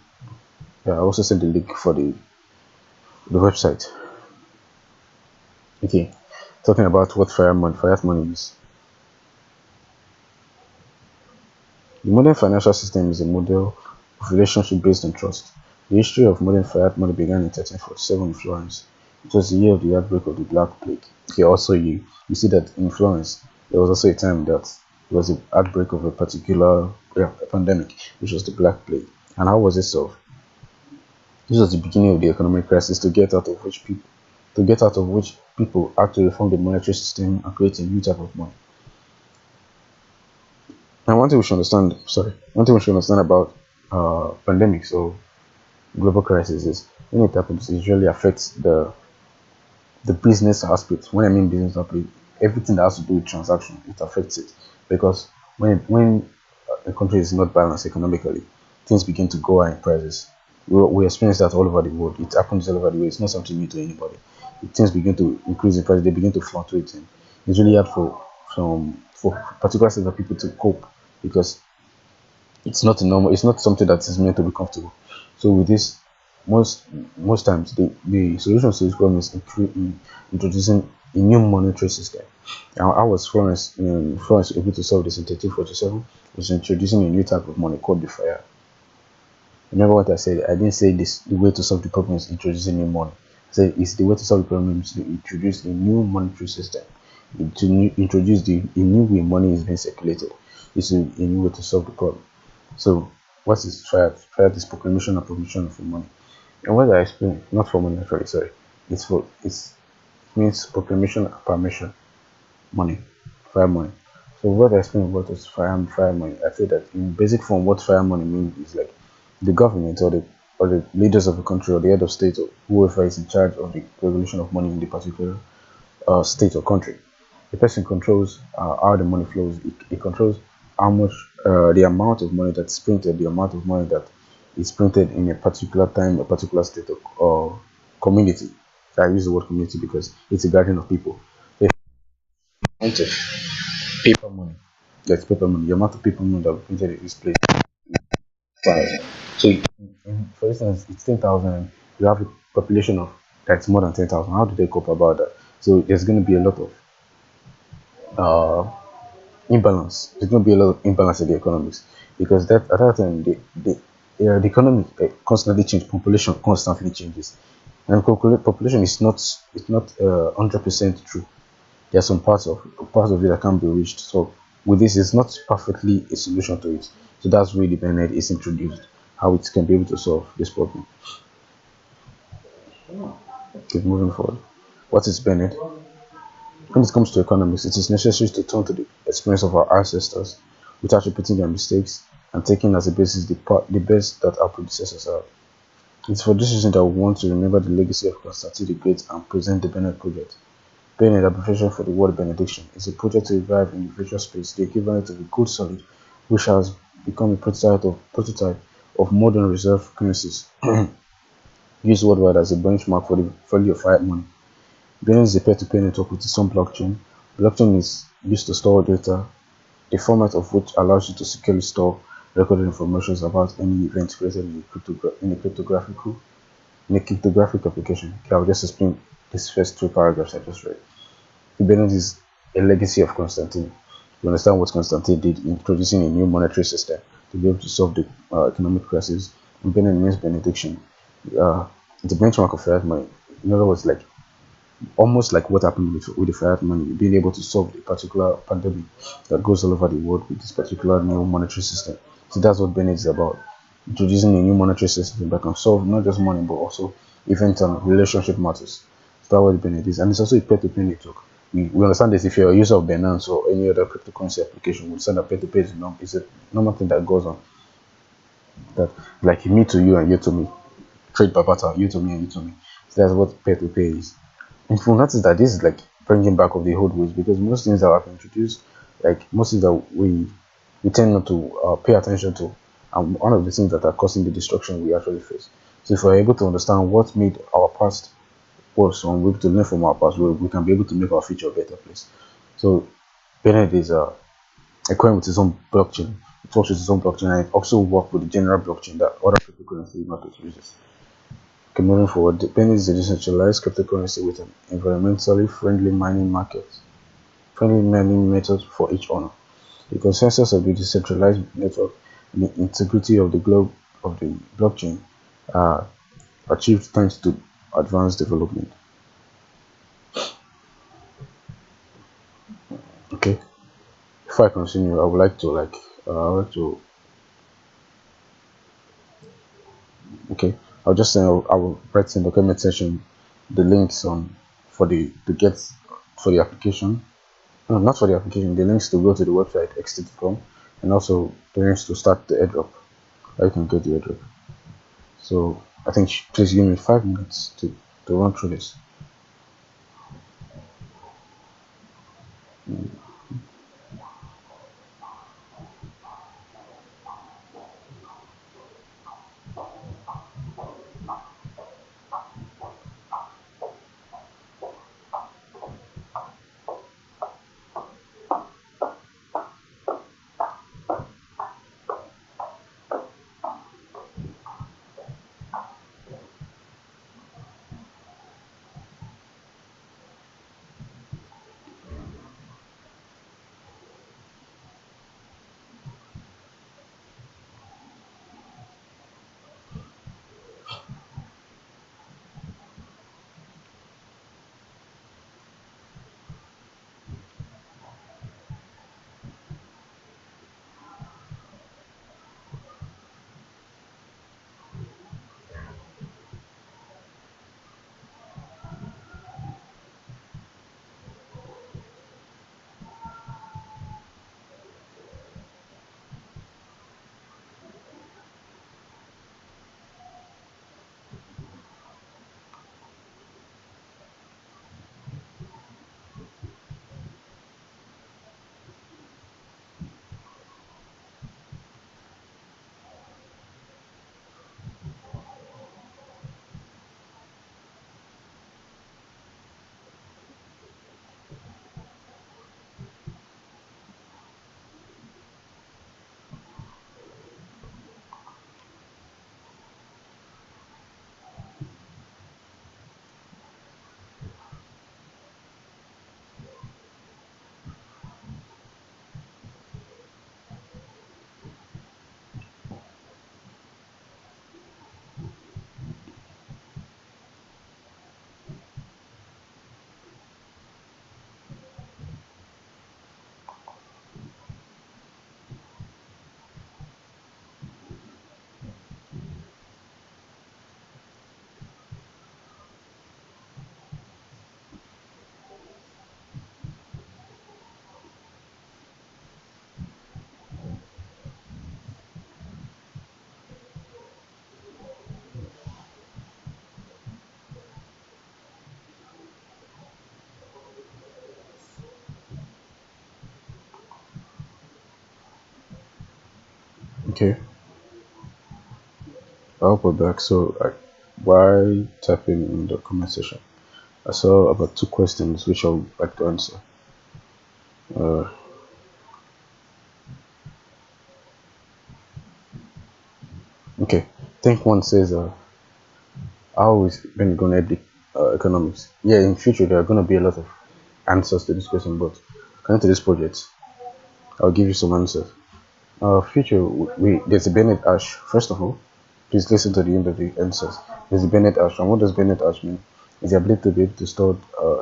Speaker 1: link for the website. Okay, talking about what fiat money is. The modern financial system is a model of relationship based on trust. The history of modern fiat money began in 1347 in Florence. It was the year of the outbreak of the Black Plague. Okay, also you see that in Florence there was also a time that there was an outbreak of a particular pandemic, which was the Black Plague. And how was it solved? This was the beginning of the economic crisis, to get out of which people had to reform the monetary system and create a new type of money. And one thing we should understand about pandemics or global crisis is when it happens, it usually affects the business aspect. When I mean business aspect, everything that has to do with transaction, it affects it, because when a country is not balanced economically, things begin to go high in prices. We experience that all over the world. It happens all over the world. It's not something new to anybody. Things begin to increase in price. They begin to fluctuate, and it's really hard for particular set of people to cope because it's not normal. It's not something that is meant to be comfortable. So with this, most times the solution to this problem is introducing a new monetary system. Now, how was Florence able to solve this in 1347? Was introducing a new type of money called the fiat. Remember what I said? I didn't say this. The way to solve the problem is introducing new money. I said it's the way to solve the problem is to introduce a new monetary system. To introduce a new way money is being circulated. This is a new way to solve the problem. So, what is fiat? Fiat is proclamation and permission for money. And what I explained, not for money actually, sorry. It means proclamation and permission money, fiat money. So what I explained what is fiat money, I say that in basic form what fiat money means is like the government or the leaders of the country or the head of state or whoever is in charge of the regulation of money in the particular state or country. The person controls how the money flows. It controls how much the amount of money that's printed, the amount of money that is printed in a particular time, a particular state or community. I use the word community because it's a gathering of people. The amount of paper money, that's paper money, the amount of paper money that was printed in this place. So, for instance, it's 10,000 and you have a population of that's more than 10,000. How do they cope about that? So there's going to be a lot of imbalance. There's going to be a lot of imbalance in the economics because at that time the economy constantly changes. Population constantly changes. And population is not, it's not 100% true. There are some parts of it that can't be reached. So with this, it's not perfectly a solution to it. So that's where the Bennett is introduced, how it can be able to solve this problem. Keep moving forward. What is Bennett? When it comes to economics, it is necessary to turn to the experience of our ancestors without repeating their mistakes and taking as a basis the best that our predecessors have. It's for this reason that we want to remember the legacy of Constantine the Great and present the Bennett project. Bennett, abbreviation for the word benediction, is a project to revive in the virtual space the equivalent of a gold solid, which has become a prototype of modern reserve currencies used worldwide as a benchmark for the value of fiat money. Binance is a peer-to-peer network with its own blockchain. Blockchain is used to store data, the format of which allows you to securely store recorded information about any event created in a cryptographic application. Okay, I'll just explain these first two paragraphs I just read. Kubernetes is a legacy of Constantine. You understand what Constantine did in introducing a new monetary system to be able to solve the economic crisis. And Bennett means benediction. It's a benchmark of fiat money. In other words, like almost like what happened with the fiat money, being able to solve a particular pandemic that goes all over the world with this particular new monetary system. So that's what Bennett is about. Introducing a new monetary system that can solve not just money but also event and relationship matters. So that's what Bennett is. And it's also a peer-to-peer network. We understand this if you're a user of Binance or any other cryptocurrency application, we understand that peer-to-peer is a normal thing that goes on. That like me to you and you to me. Trade by barter, you to me and you to me. So that's what peer-to-peer is. And you'll notice that this is like bringing back of the old ways because most things that have introduced, like most things that we tend not to pay attention to, and one of the things that are causing the destruction we actually face. So if we're able to understand what made our past worse, and we're able to learn from our past, we can be able to make our future a better place. So Bennett is a coin with its own blockchain. It works with its own blockchain, and it also works with the general blockchain that other cryptocurrency market uses. Okay, moving forward, Bennett is a decentralized cryptocurrency with an environmentally friendly mining method for each owner. The consensus of the decentralized network and the integrity of the blockchain are achieved thanks to advanced development. Okay, before I continue, I would like to okay, I'll just say I will write in the comment section the links on for the to get for the application. No, not for the application. The links to go to the website xt.com and also the links to start the airdrop. I can get the airdrop. So I think please give me 5 minutes to run through this. Okay, I hope we're back. So, while typing in the comment section, I saw about 2 questions which I would like to answer. Uh, okay, I think one says, how is Ben going to help the economics? Yeah, in future there are going to be a lot of answers to this question, but coming to this project, I'll give you some answers. Future, there's a Bennett Ash. First of all, please listen to the end of the answers. There's a Bennett Ash, and what does Bennett Ash mean? It's the ability to be able to store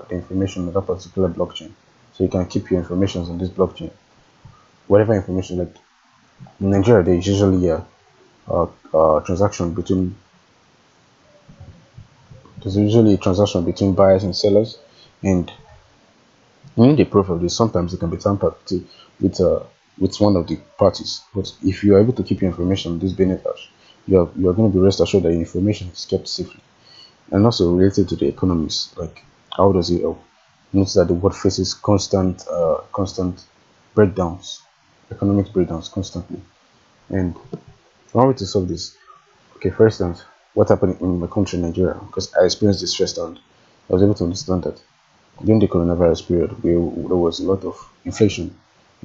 Speaker 1: the information on that particular blockchain, so you can keep your information on this blockchain. Whatever information, like in Nigeria, there is usually transaction between there's usually a transaction between buyers and sellers, and you need a proof of this. Sometimes it can be tampered with with one of the parties. But if you are able to keep your information on this Bennett hash, you are going to be rest assured that your information is kept safely. And also related to the economics, like how does it help? Notice that the world faces constant breakdowns, economic breakdowns constantly. And one way to solve this, okay, for instance, what happened in my country, Nigeria, because I experienced this firsthand, I was able to understand that during the coronavirus period, there was a lot of inflation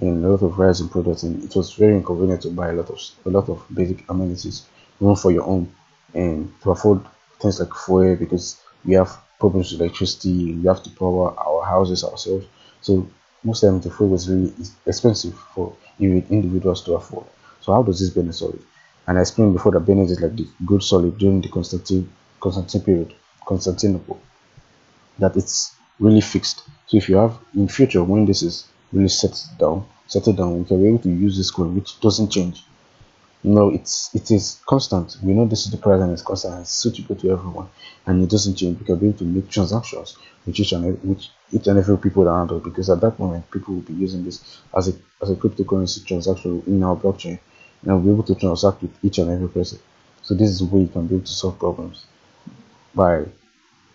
Speaker 1: and a lot of rise in products, and it was very inconvenient to buy a lot of basic amenities, even for your own, and to afford things like fuel, because we have problems with electricity. We have to power our houses ourselves. So most times the fuel was really expensive for individuals to afford. So how does this benefit solve it? And I explained before that Benin is like the good solid during the Constantine period, Constantinople, that it's really fixed. So if you have in future, when this is really settled down, we can be able to use this coin, which doesn't change. No, it is constant. We know this is the price and it's constant and it's suitable to everyone, and it doesn't change. We can be able to make transactions with each and every people around us, because at that moment people will be using this as a cryptocurrency transaction in our blockchain, and we'll be able to transact with each and every person. So this is the way you can be able to solve problems by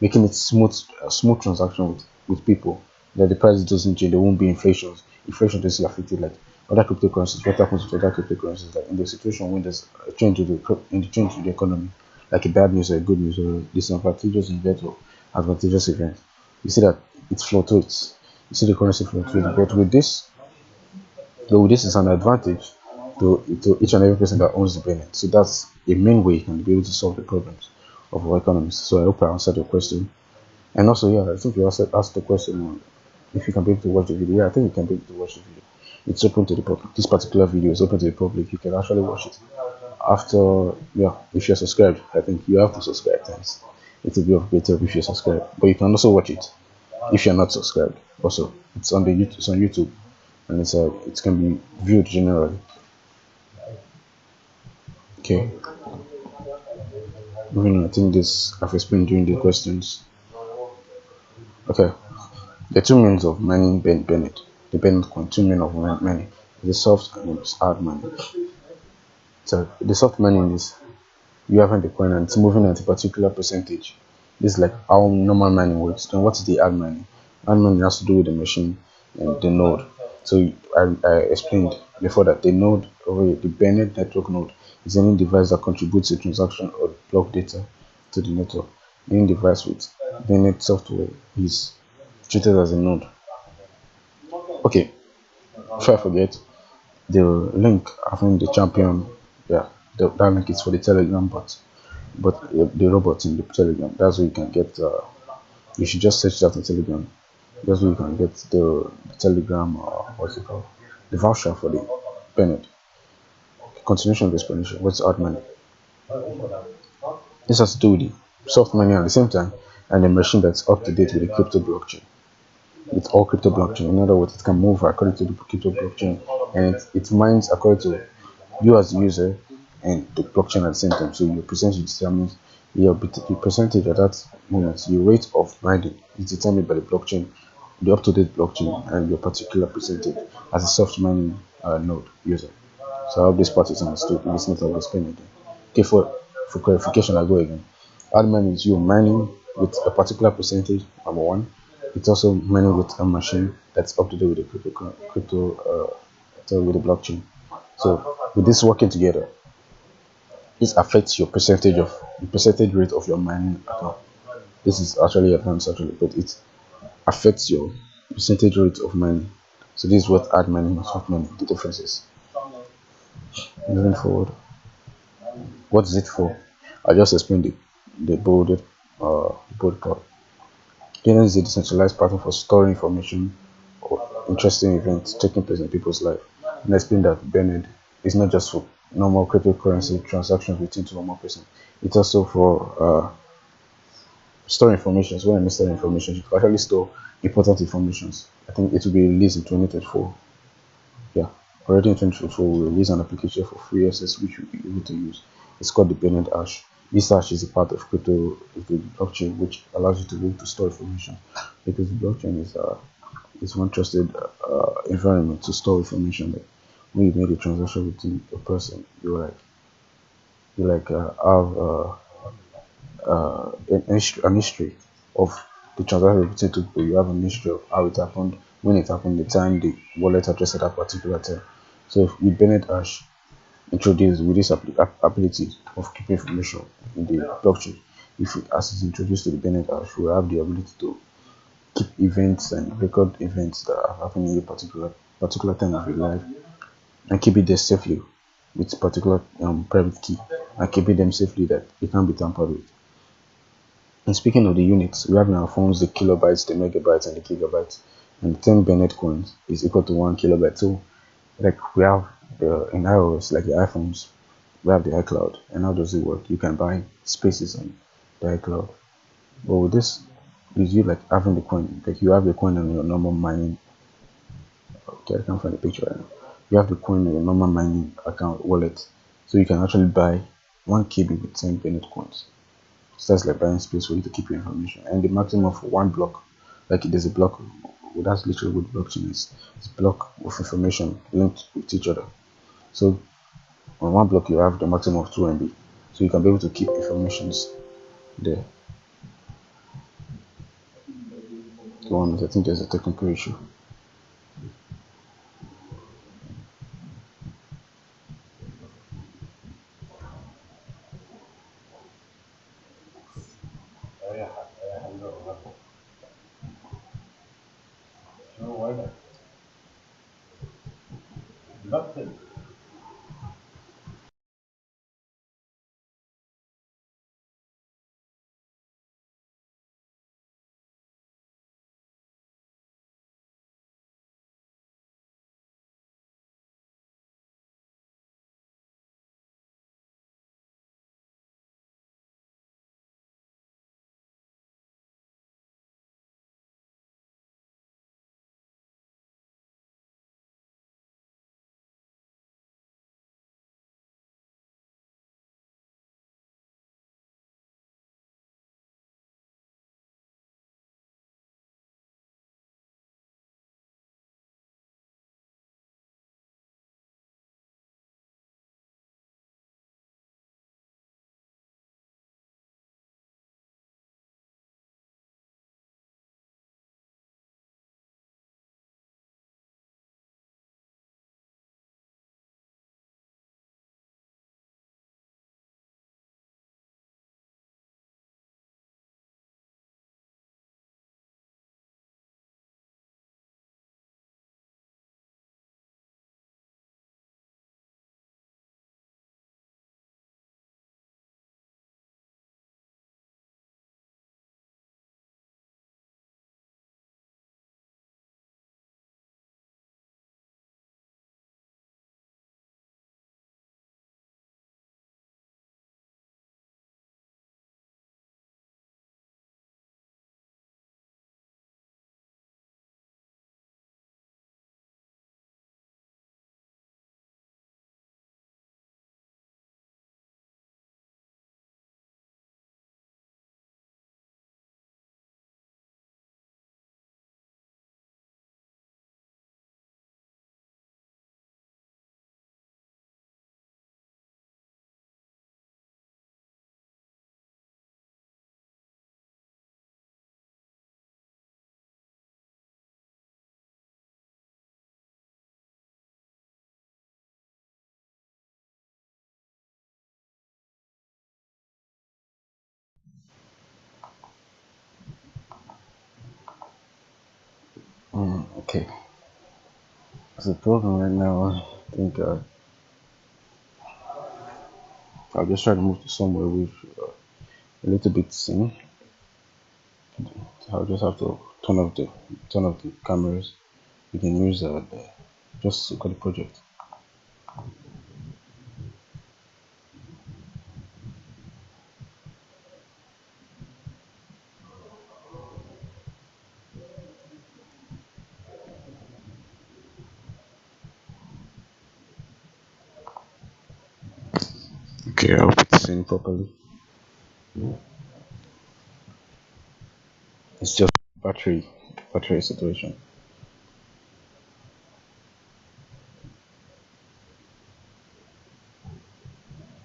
Speaker 1: making it a smooth transaction with people, that the price doesn't change. There won't be inflation doesn't affect it like other cryptocurrencies. What happens with other cryptocurrencies, like in the situation when there's a change in the economy, like a bad news or a good news or a disadvantageous event or advantageous event, you see that it fluctuates. You see the currency fluctuates. But with this, though, this is an advantage to each and every person that owns the payment. So that's a main way you can be able to solve the problems of our economies. So I hope I answered your question. And also, yeah, I think you also asked the question if you can be able to watch the video. Yeah, I think you can be able to watch the video. It's open to the public. This particular video is open to the public. You can actually watch it after, yeah, if you're subscribed. I think you have to subscribe. Thanks. It will be of great help if you're subscribed. But you can also watch it if you're not subscribed. Also, it's on YouTube, and it can be viewed generally. Okay. Moving on, I think this I've explained during the questions. Okay. The two means of mining Bennett, the Bennett coin, two means of mining. The soft and the hard mining. So the soft mining is you having the coin and it's moving at a particular percentage. This is like how normal mining works. Then what is the hard mining? Hard mining has to do with the machine and the node. So I explained before that the node, or the Bennett network node, is any device that contributes a transaction or block data to the network. Any device with Bennett software is treated as a node. Okay, before I forget, the link having the champion, yeah, that link is for the Telegram bot, but the robot in the Telegram, that's where you can get. You should just search that on Telegram. That's where you can get the Telegram, what's it called, the voucher for the Bennett. Continuation of the explanation. What's hard money? This has to do with the soft money at the same time, and a machine that's up to date with the crypto blockchain. With all crypto blockchain. In other words, it can move according to the crypto blockchain, and it mines according to you as the user and the blockchain at the same time. So your percentage determines your percentage at that moment. Your rate of mining is determined by the blockchain, the up-to-date blockchain, and your particular percentage as a soft mining node user. So I hope this part is understood. If it's not, I will explain again. Okay, for clarification, I'll go again. Hard mining is you mining with a particular percentage, number one. It's also mining with a machine that's up to date with the crypto with the blockchain. So With this working together, this affects your percentage rate of your mining account. This is actually advanced actually, but it affects your percentage rate of mining. So this is what hard mining and soft mining, the differences. Moving forward, what is it for? I just explained the bold part. Then is a decentralized pattern for storing information or interesting events taking place in people's life. And I explained that Bernard is not just for normal cryptocurrency transactions between two or more persons. It's also for store information. So when I mean store information, you can actually store important informations. I think it will be released in 2024. Yeah, already in 2024, we release an application for free access which you'll be able to use. It's called the Bernard Hash. This hash is a part of crypto, of the blockchain, which allows you to be able to store information, because the blockchain is one trusted environment to store information. Like when you make a transaction within a person, have an history of the transaction between two people. You have an history of how it happened, when it happened, the time, the wallet address at that particular time. So with Bernard Hash introduced with this ability of keeping information in the blockchain, if it, as it's introduced to the Bernard Hash, we have the ability to keep events and record events that are happening in a particular time of your life, and keep it there safely with particular private key, and keeping them safely that it can't be tampered with. And speaking of the units, we have in our phones the kilobytes, the megabytes, and the gigabytes. And 10 Bernard coins is equal to 1 kilobyte. So, like we have in iOS, like the iPhones, we have the iCloud. And how does it work? You can buy spaces on the iCloud. But with this, is you like having the coin, like you have the coin on your normal mining. Okay, I can't find the picture right now. You have the coin on your normal mining account wallet, so you can actually buy 1 KB with 10 Bernard coins. So that's like buying space for you to keep your information. And the maximum for one block, like there's a block, well, that's literally what blockchain is. It's a block of information linked with each other. So on one block you have the maximum of 2 MB. So you can be able to keep informations there. Go on, I think there's a technical issue. Okay, so the problem right now, I think I'll just try to move to somewhere with a little bit scene. I'll just have to turn off the cameras. We can use just look at the project. Okay, I'll put the scene properly. It's just battery situation.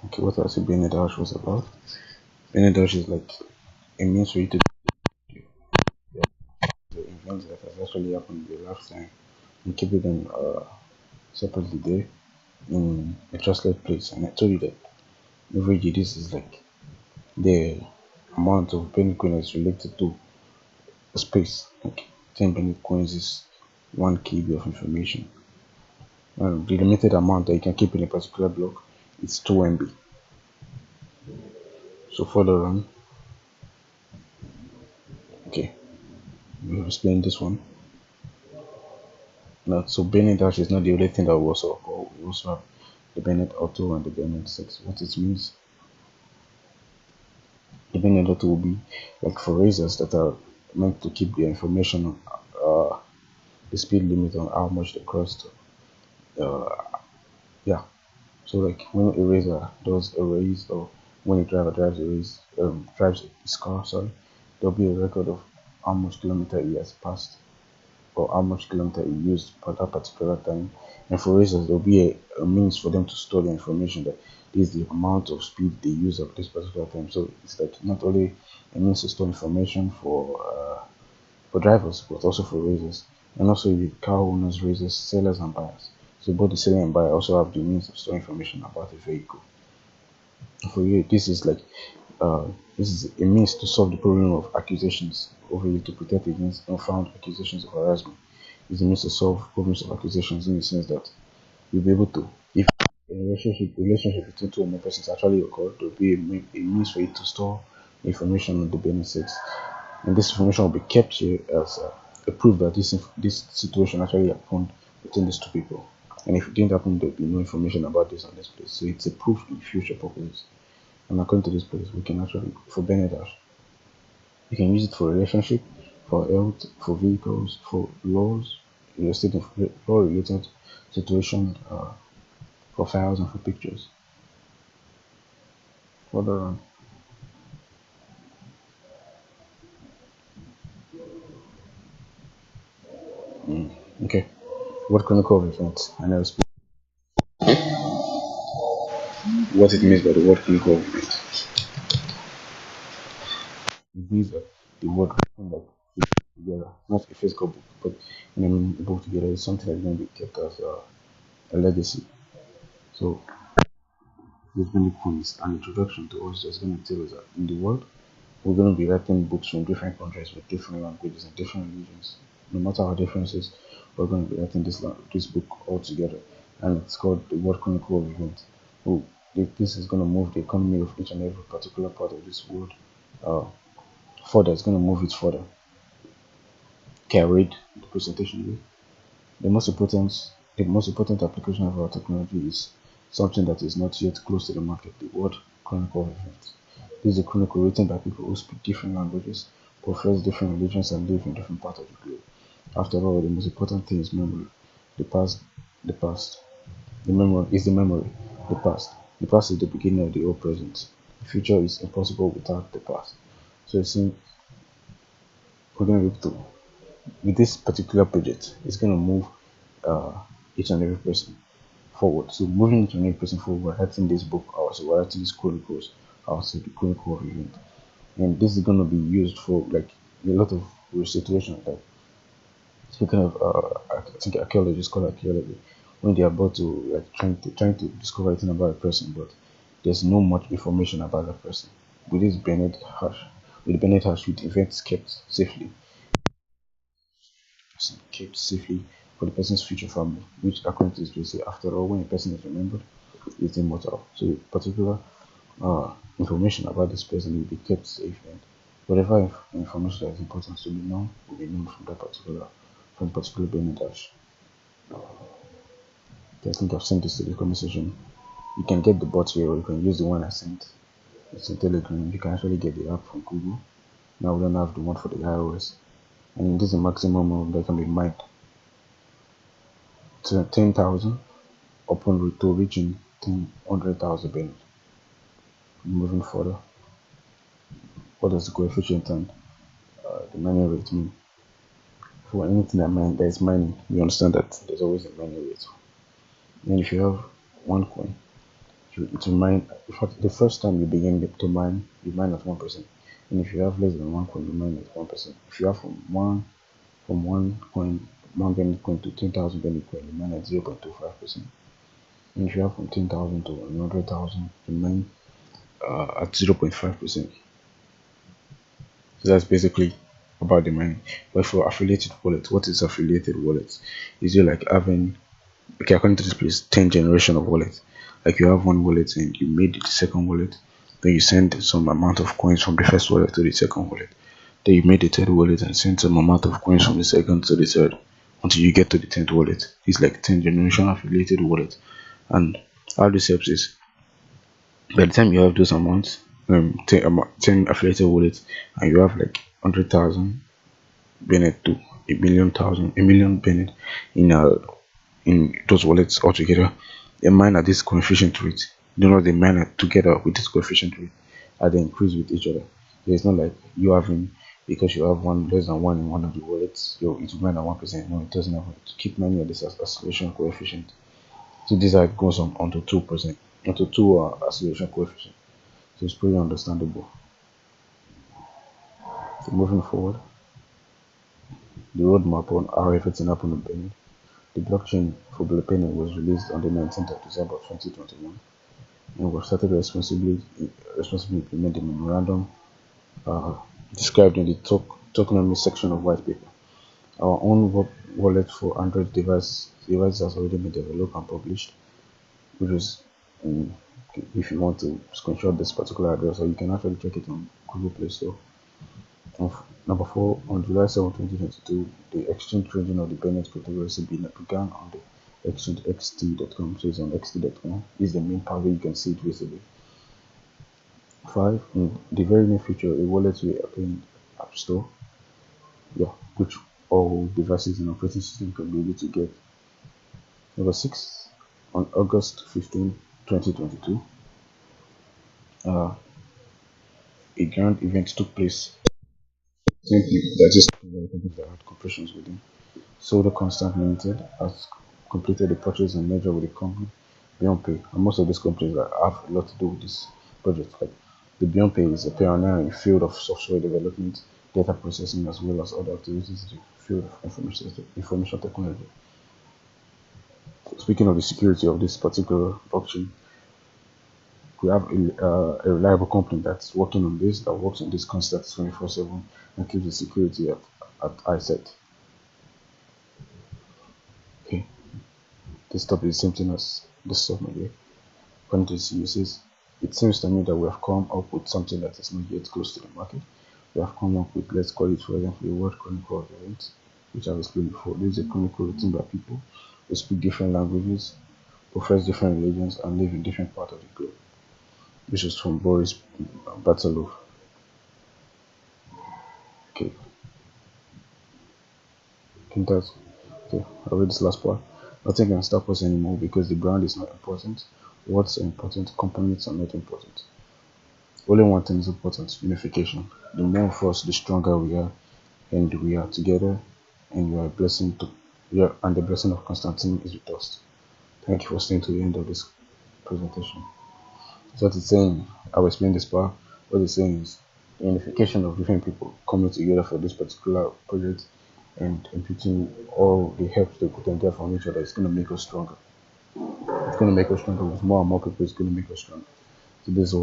Speaker 1: Okay, what I said Benin Dash was about. Benin Dash is like a means for you to the events that has actually happened in the lifetime and keep them separately there in a trusted place. And I told you that every day this is like the amount of Benin coin is related to a space. Like 10 Benin coins is 1 KB of information. And the limited amount that you can keep in a particular block is 2 MB. So further on, okay, we'll explain this one. Now, so Bennett Dash is not the only thing that we also call. We also have the Bennett Auto and the Bennett 6. What it means, the Bennett Auto will be like for razors that are meant to keep the information on the speed limit on how much they crossed. Yeah, so like when a razor does a race or when a driver drives a race, drives his car, sorry, there'll be a record of how much kilometer he has passed or how much kilometer he used for that particular time. And for racers, there'll be a means for them to store the information that this is the amount of speed they use at this particular time. So it's like not only a means to store information for drivers, but also for racers, and also the car owners, racers, sellers, and buyers. So both the seller and buyer also have the means of storing information about the vehicle. For you, uh, this is a means to solve the problem of accusations over you to protect against unfounded accusations of harassment. It's a means to solve problems of accusations in the sense that you'll be able to, if a relationship between two or more persons actually occurred, there'll be a means for you to store information on the benefits, and this information will be kept here as a proof that this situation actually happened between these two people. And if it didn't happen, there'll be no information about this on this place. So it's a proof in future purposes. And according to this place, we can actually, for Benedash, you can use it for relationship, for health, for vehicles, for laws, law related situation, for files and for pictures. Further on, okay, what chronicle of events? I never spoke what it means by the word chronicle of events. It means that the word like together, not a physical book, but in a book together is something that's going to be kept as a legacy. So this really is an introduction to us that's going to tell us that in the world we're going to be writing books from different countries with different languages and different religions. No matter our differences, we're going to be writing this book all together, and it's called the World Chronicle of Events. Oh, this is going to move the economy of each and every particular part of this world uh, further. It's going to move it further. Okay, I read the presentation. The most important, the most important application of our technology is something that is not yet close to the market. The World Chronicle of Events. This is a chronicle written by people who speak different languages, profess different religions, and live in different parts of the globe. After all, the most important thing is memory. The past, the past. The memory is the memory. The past. The past is the beginning of the whole present. The future is impossible without the past. So it seems we're going to be able to, with this particular project, it's going to move uh, each and every person forward. So moving each and every person forward, we're writing this book, also we're writing these chronicles, also the chronicle of event. And this is going to be used for like a lot of situations. Like speaking of, I think archaeologists call archaeology when they are about to like trying to discover anything about a person, but there's no much information about that person. With this Bennett hash, with the Bennett hash, with events kept safely, kept safely for the person's future family, which according to this they say, after all, when a person is remembered, is immortal. So particular information about this person will be kept safe, and whatever information that is important to be known will be known from particular Benny Dash. I think I've sent this to the conversation. You can get the bot here, or you can use the one I sent. It's a Telegram. You can actually get the app from Google. Now we don't have the one for the iOS, and this is the maximum amount that can be mined to 10,000 upon to reaching 100,000 Benny. Moving further, what does the coefficient and the mining rate mean? For anything that is mining, you understand that there's always a mining rate. And if you have one coin, to mine, in fact, the first time you begin to mine, you mine at 1%. And if you have less than one coin, you mine at 1%. If you have from one coin, one Benny coin to 10,000 Benny coin, you mine at 0.25%. And if you have from 10,000 to 100,000, you mine at 0.5%. So that's basically about the mining. But for affiliated wallet, what is affiliated wallet? Is it like having, okay, according to this place, 10 generation of wallet. Like you have one wallet and you made the second wallet, then you send some amount of coins from the first wallet to the second wallet. Then you made the third wallet and send some amount of coins from the second to the third until you get to the 10th wallet. It's like 10 generation affiliated wallet. And how this helps is, by the time you have those amounts, 10 affiliated wallets, and you have like 100,000 Bennett to a million Bennett in those wallets altogether, they mine at this coefficient rate. You know, they mine at together with this coefficient rate, and they increase with each other. It's not like you having, because you have one less than one in one of the wallets, it will mine at 1%. No, it doesn't have to keep mining at this acceleration coefficient. So this goes on onto 2%, onto 2 acceleration coefficient. So it's pretty understandable. So moving forward, the roadmap on how everything happened on Benin. The blockchain for Benin was released on the 19th of December 2021, and we started to responsibly implement the memorandum described in the tokenomics section of white paper. Our own wallet for Android devices has already been developed and published, which is if you want to screenshot this particular address, or you can actually check it on Google Play Store. Number 4, on July 7, 2022, the exchange trading of the Bennett cryptocurrency began on the exchange xt.com. So it's on xt.com. This is the main part where you can see it visibly. 5, in the very near future, a wallet will appear in App Store, which all devices and operating system can be able to get. Number 6, on August 15, 2022, a grand event took place. Simply, that is companies that had corporations within. Soldo Constant Limited has completed the purchase and merger with the company Beyond Pay, and most of these companies that have a lot to do with this project. Like the Beyond Pay is a pioneer in the field of software development, data processing, as well as other activities in the field of information technology. Speaking of the security of this particular blockchain, we have a reliable company that's working on this, that works on this constant 24/7 and keeps the security at high set. Okay, this topic is the same thing as this segment here. According to the uses, it seems to me that we have come up with something that is not yet close to the market. We have come up with, let's call it, for example, a World Chronicle of Events, which I've explained before. This is a chronicle written by people who speak different languages, profess different religions, and live in different parts of the globe. This is from Boris Batalov. Okay. I think that's okay. I'll read this last part. Nothing can stop us anymore because the brand is not important. Words are important, components are not important. Only one thing is important: unification. The more of us, the stronger we are, and we are together, and you are a blessing to and the blessing of Constantine is with us. Thank you for staying to the end of this presentation. So what it's saying, I'll explain this part. What it's saying is the unification of different people coming together for this particular project and imputing all the help they could get from each other is going to make us stronger. It's going to make us stronger with more and more people. It's going to make us stronger. So this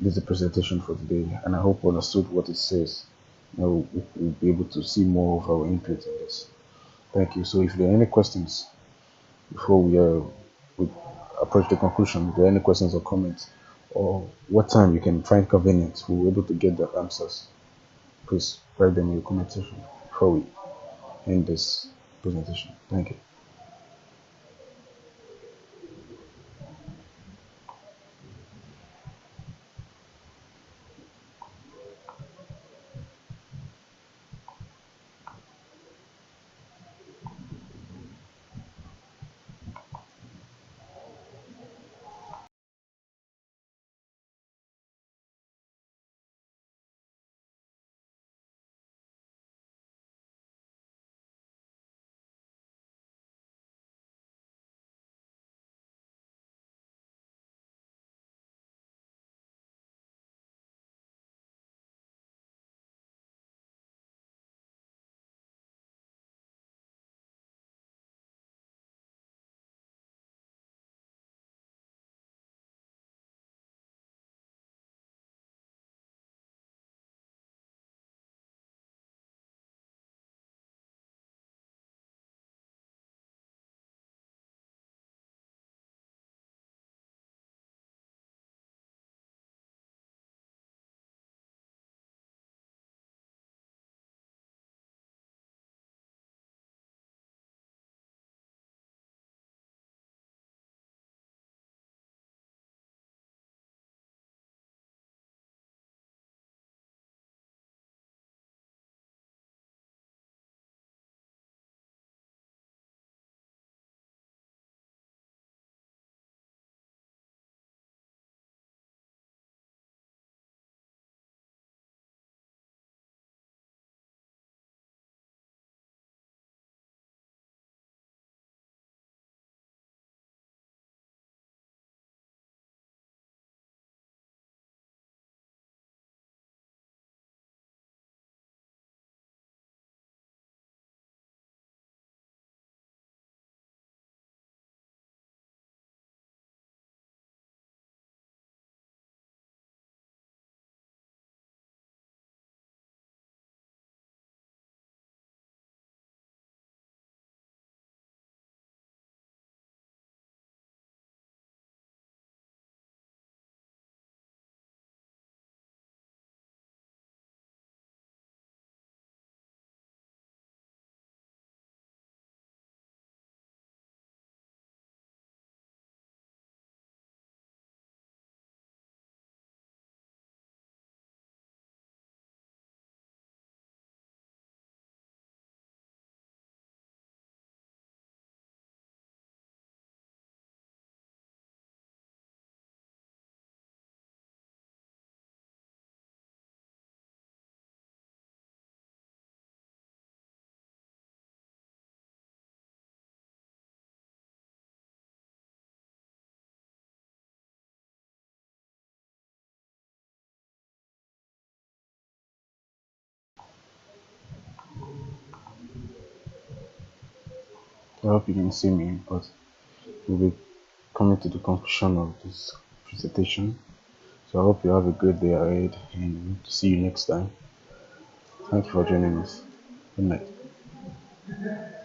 Speaker 1: is the presentation for today, and I hope you understood what it says. Now we'll be able to see more of our input in this. Thank you. So if there are any questions before we approach the conclusion, if there are any questions or comments, or what time you can find convenient, we'll be able to get the answers, please write them in the comment section before we end this presentation. Thank you. I hope you can see me, but we'll be coming to the conclusion of this presentation. So I hope you have a great day ahead and see you next time. Thank you for joining us. Good night.